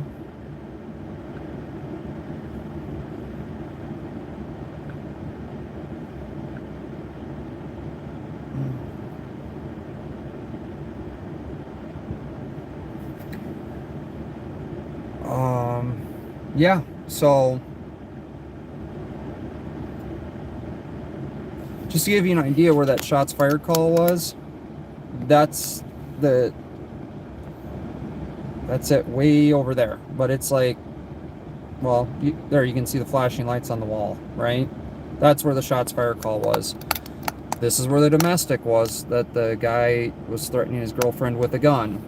Yeah, so just to give you an idea where that shots fired call was, that's it way over there. But it's like, well, there you can see the flashing lights on the wall, right? That's where the shots fired call was. This is where the domestic was, that the guy was threatening his girlfriend with a gun.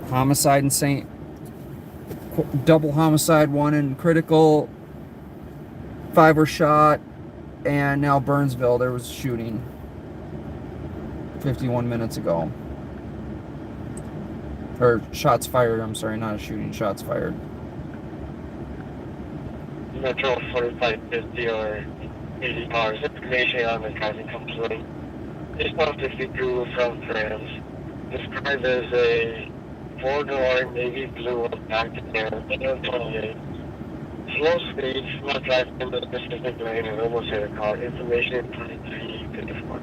Homicide in double homicide, 1 in critical, 5 were shot, and now Burnsville, there was shooting 51 minutes ago. Or shots fired, I'm sorry, not a shooting, shots fired. Metro 4550 or 80 cars. Information on the driving complete. Just 152 from France. Described as a 4-door navy blue back to there, 28. Slow speed, not driving into the Pacific lane and almost hit a car. Information 2354.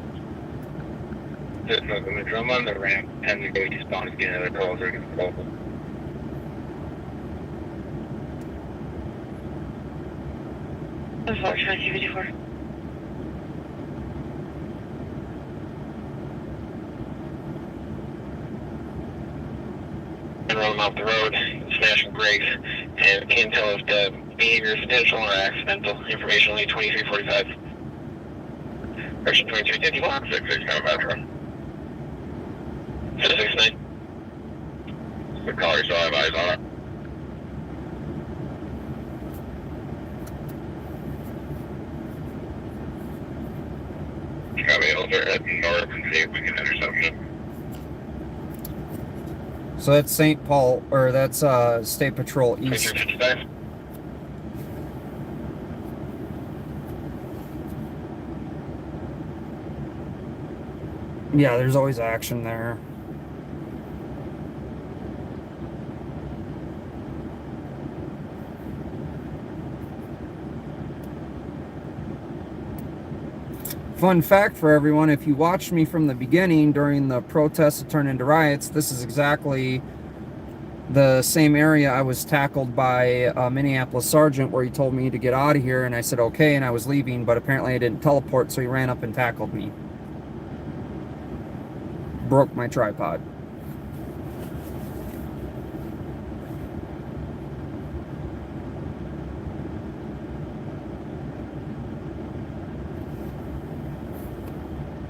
Just not going to drum on the ramp and the go eastbound to get another calls are going to call. Unfortunately, 54. run them off the road, smashing brakes, and can't tell if the behavior is intentional or accidental. Information only 2345. Correction 2350 block 669 Metro. 769. The caller still have eyes on it. Copy, I'll start heading north and see if we can intercept it. So that's St. Paul, or that's State Patrol East. 2355. Yeah, there's always action there. Fun fact for everyone, if you watched me from the beginning during the protests that turned into riots, this is exactly the same area I was tackled by a Minneapolis sergeant where he told me to get out of here, and I said okay, and I was leaving, but apparently I didn't teleport, so he ran up and tackled me. Broke my tripod.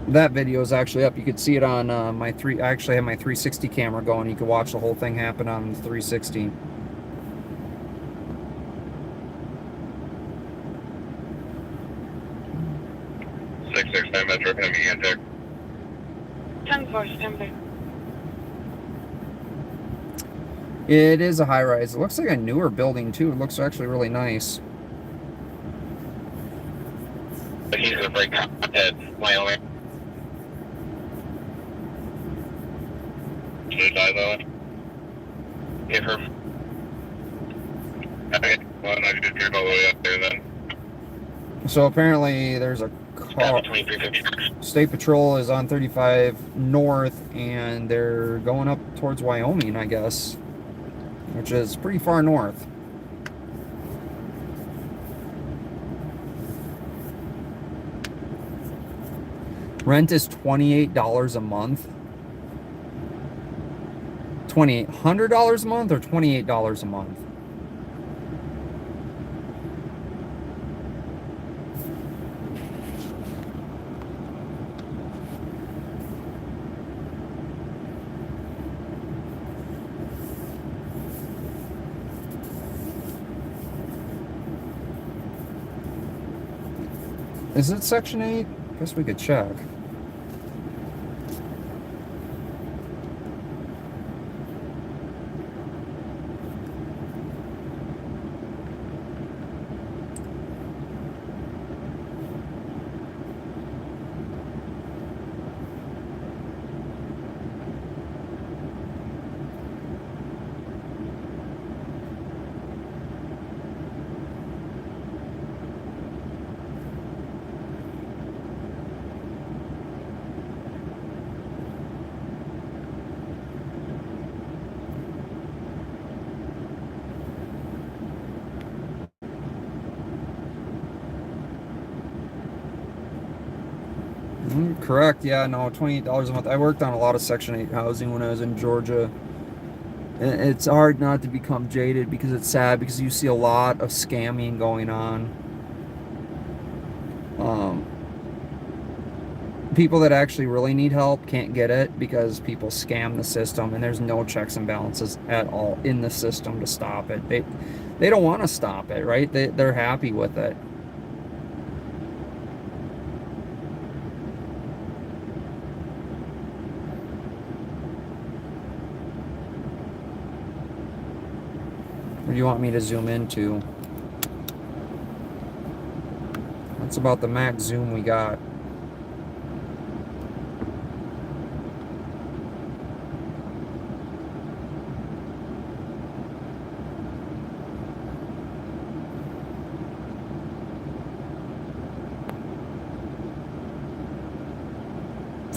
That video is actually up. You could see it on I actually have my 360 camera going. You could watch the whole thing happen on 360. Metro, coming in there. 10-4, stand by. It is a high-rise. It looks like a newer building, too. It looks actually really nice. He's going to break contact, Wyoming. Should I die though? Give her. Okay, well, I just drove all the way up there then. So apparently there's a car. State Patrol is on 35 North, and they're going up towards Wyoming, I guess, which is pretty far north. Rent is $28 a month. $2,800 a month or $28 a month? Is it Section 8? I guess we could check. Correct, yeah, no, $28 a month. I worked on a lot of Section 8 housing when I was in Georgia. It's hard not to become jaded because it's sad, because you see a lot of scamming going on. People that actually really need help can't get it because people scam the system, and there's no checks and balances at all in the system to stop it. They don't want to stop it, right? They're happy with it. What do you want me to zoom into? That's about the max zoom we got.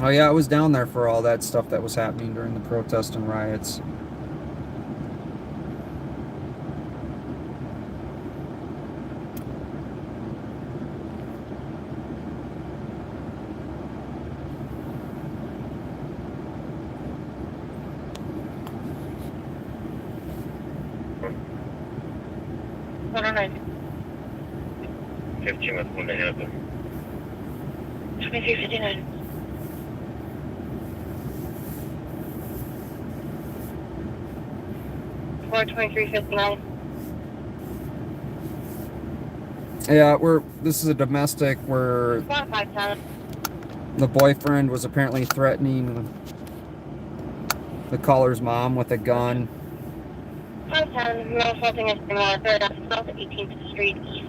Oh yeah, I was down there for all that stuff that was happening during the protests and riots. 109. 15 with 1 to happen. 2359. Four 2359. Yeah, this is a domestic where Squad 510. the boyfriend was apparently threatening the caller's mom with a gun. 510. Male assaulting is similar. Third on South 18th Street East.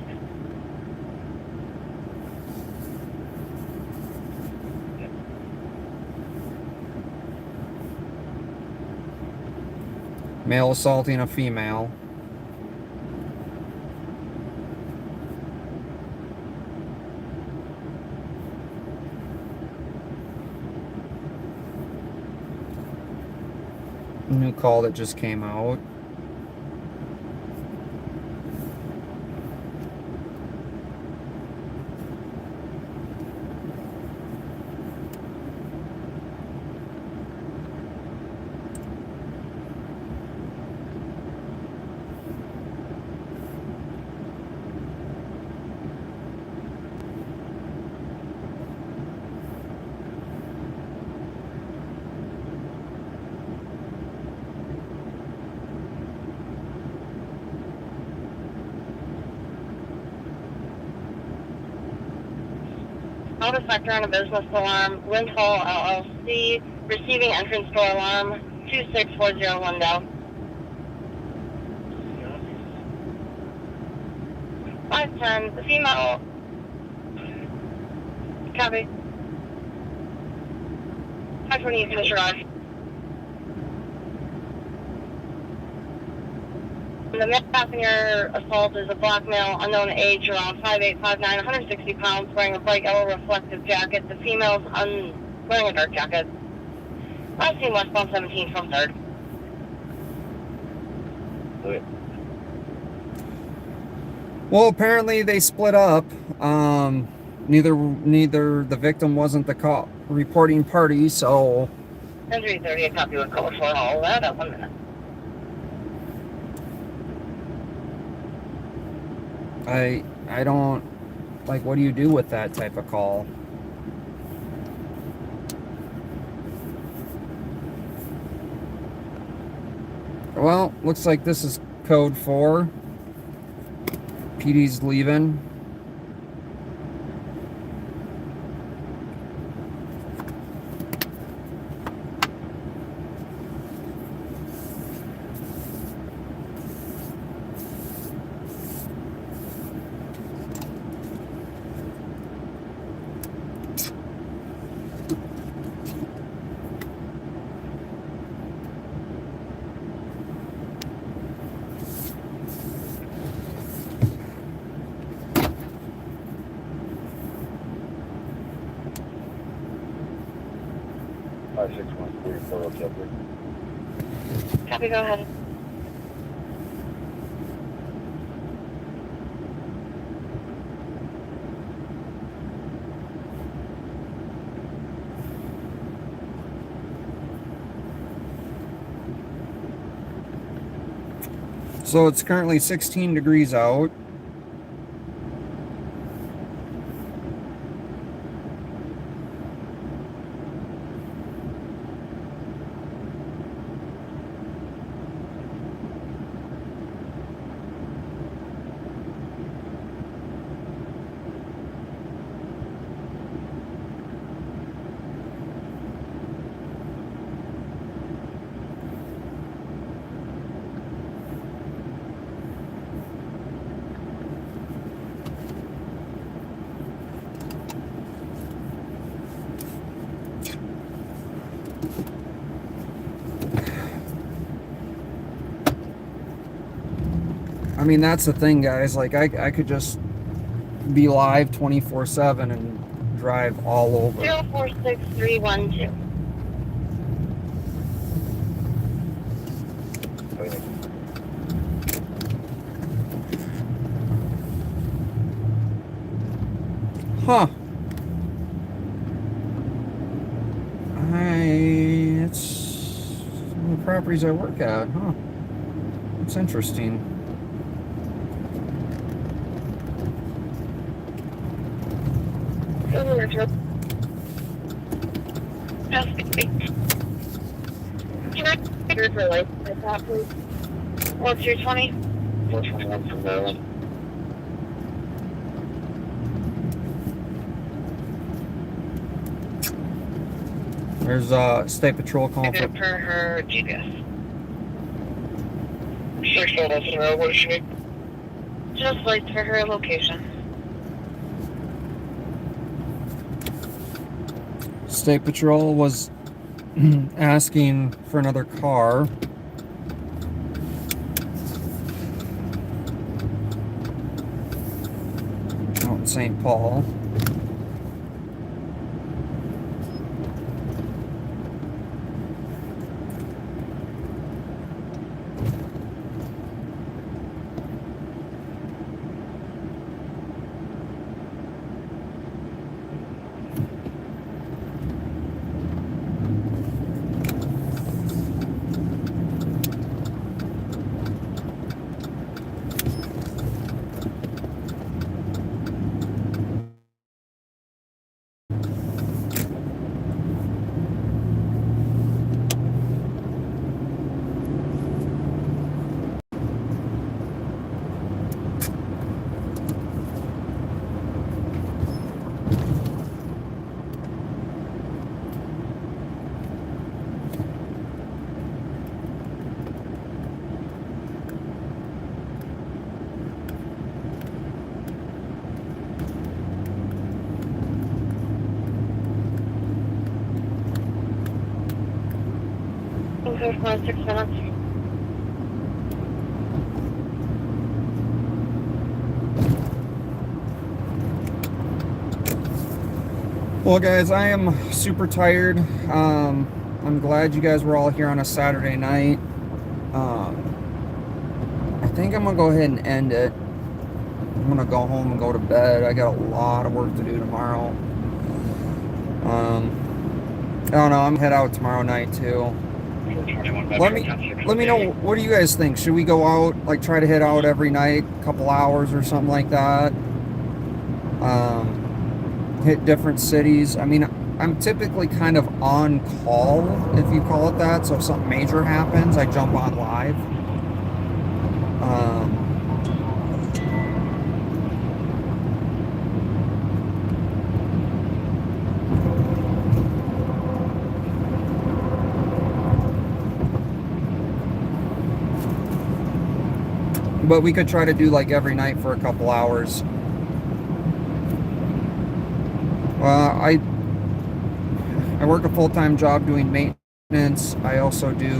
Male assaulting a female. New call that just came out. Auto sector on a business alarm. Wind Hall LLC. Receiving entrance door alarm. 26401 down. 510. The female. Copy. 528 Commissioner Rod. The male passenger assault is a black male, unknown age, around 5'8", 5'9", 160 pounds, wearing a bright yellow reflective jacket. The female's wearing a dark jacket. Last seen westbound 17 from 3rd. Okay. Well, apparently they split up. Neither the victim wasn't the call reporting party, so 330, a copy with code for all that at 1 minute. I don't, like, what do you do with that type of call? Well, looks like this is code 4. PD's leaving. Copy, go ahead. So it's currently 16 degrees out. I mean, that's the thing, guys. Like, I could just be live 24/7 and drive all over. 046312. Huh. It's one of the properties I work at, huh? It's interesting. Can I hear for license at that, please? What's your 20? 421 from Maryland. There's State Patrol calling for. Per her GPS. 611, what does she need? Just lights for her location. State Patrol was asking for another car. Out in St. Paul. Okay, 6 minutes. Well, guys, I am super tired. I'm glad you guys were all here on a Saturday night. I think I'm gonna go ahead and end it. I'm gonna go home and go to bed. I got a lot of work to do tomorrow. I don't know. I'm gonna head out tomorrow night too. Let me know. What do you guys think? Should we go out, like try to hit out every night, a couple hours or something like that? Hit different cities. I mean, I'm typically kind of on call, if you call it that. So if something major happens, I jump on live. But we could try to do like every night for a couple hours. I work a full-time job doing maintenance. I also do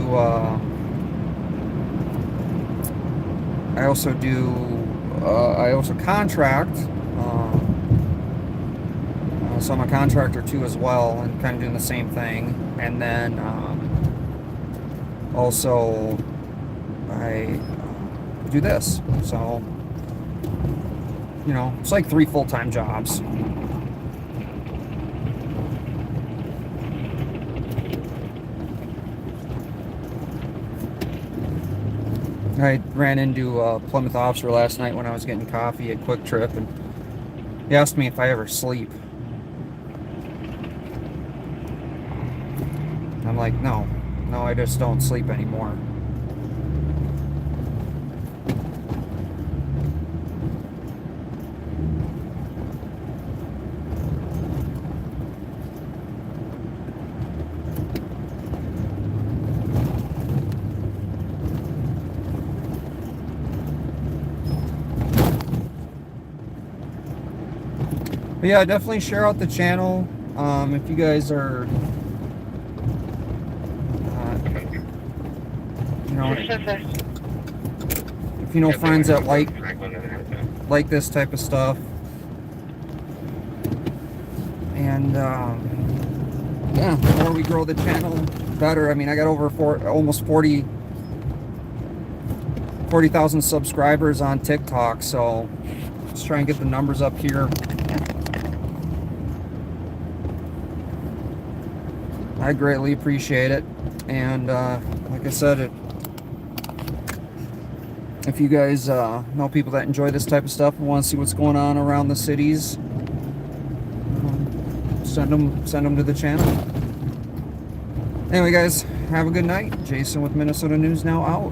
contract. So I'm a contractor too as well, and kind of doing the same thing. And then also I do this. So, you know, it's like 3 full-time jobs. I ran into a Plymouth officer last night when I was getting coffee at Quick Trip, and he asked me if I ever sleep. I'm like, no, I just don't sleep anymore. But yeah, definitely share out the channel. If you guys are, you know, if you know friends that like this type of stuff, and yeah, the more we grow the channel, better. I mean, I got over almost 40,000 subscribers on TikTok, so let's try and get the numbers up here. I greatly appreciate it, and like I said, if you guys know people that enjoy this type of stuff and want to see what's going on around the cities, send them to the channel. Anyway, guys, have a good night. Jason with Minnesota News Now out.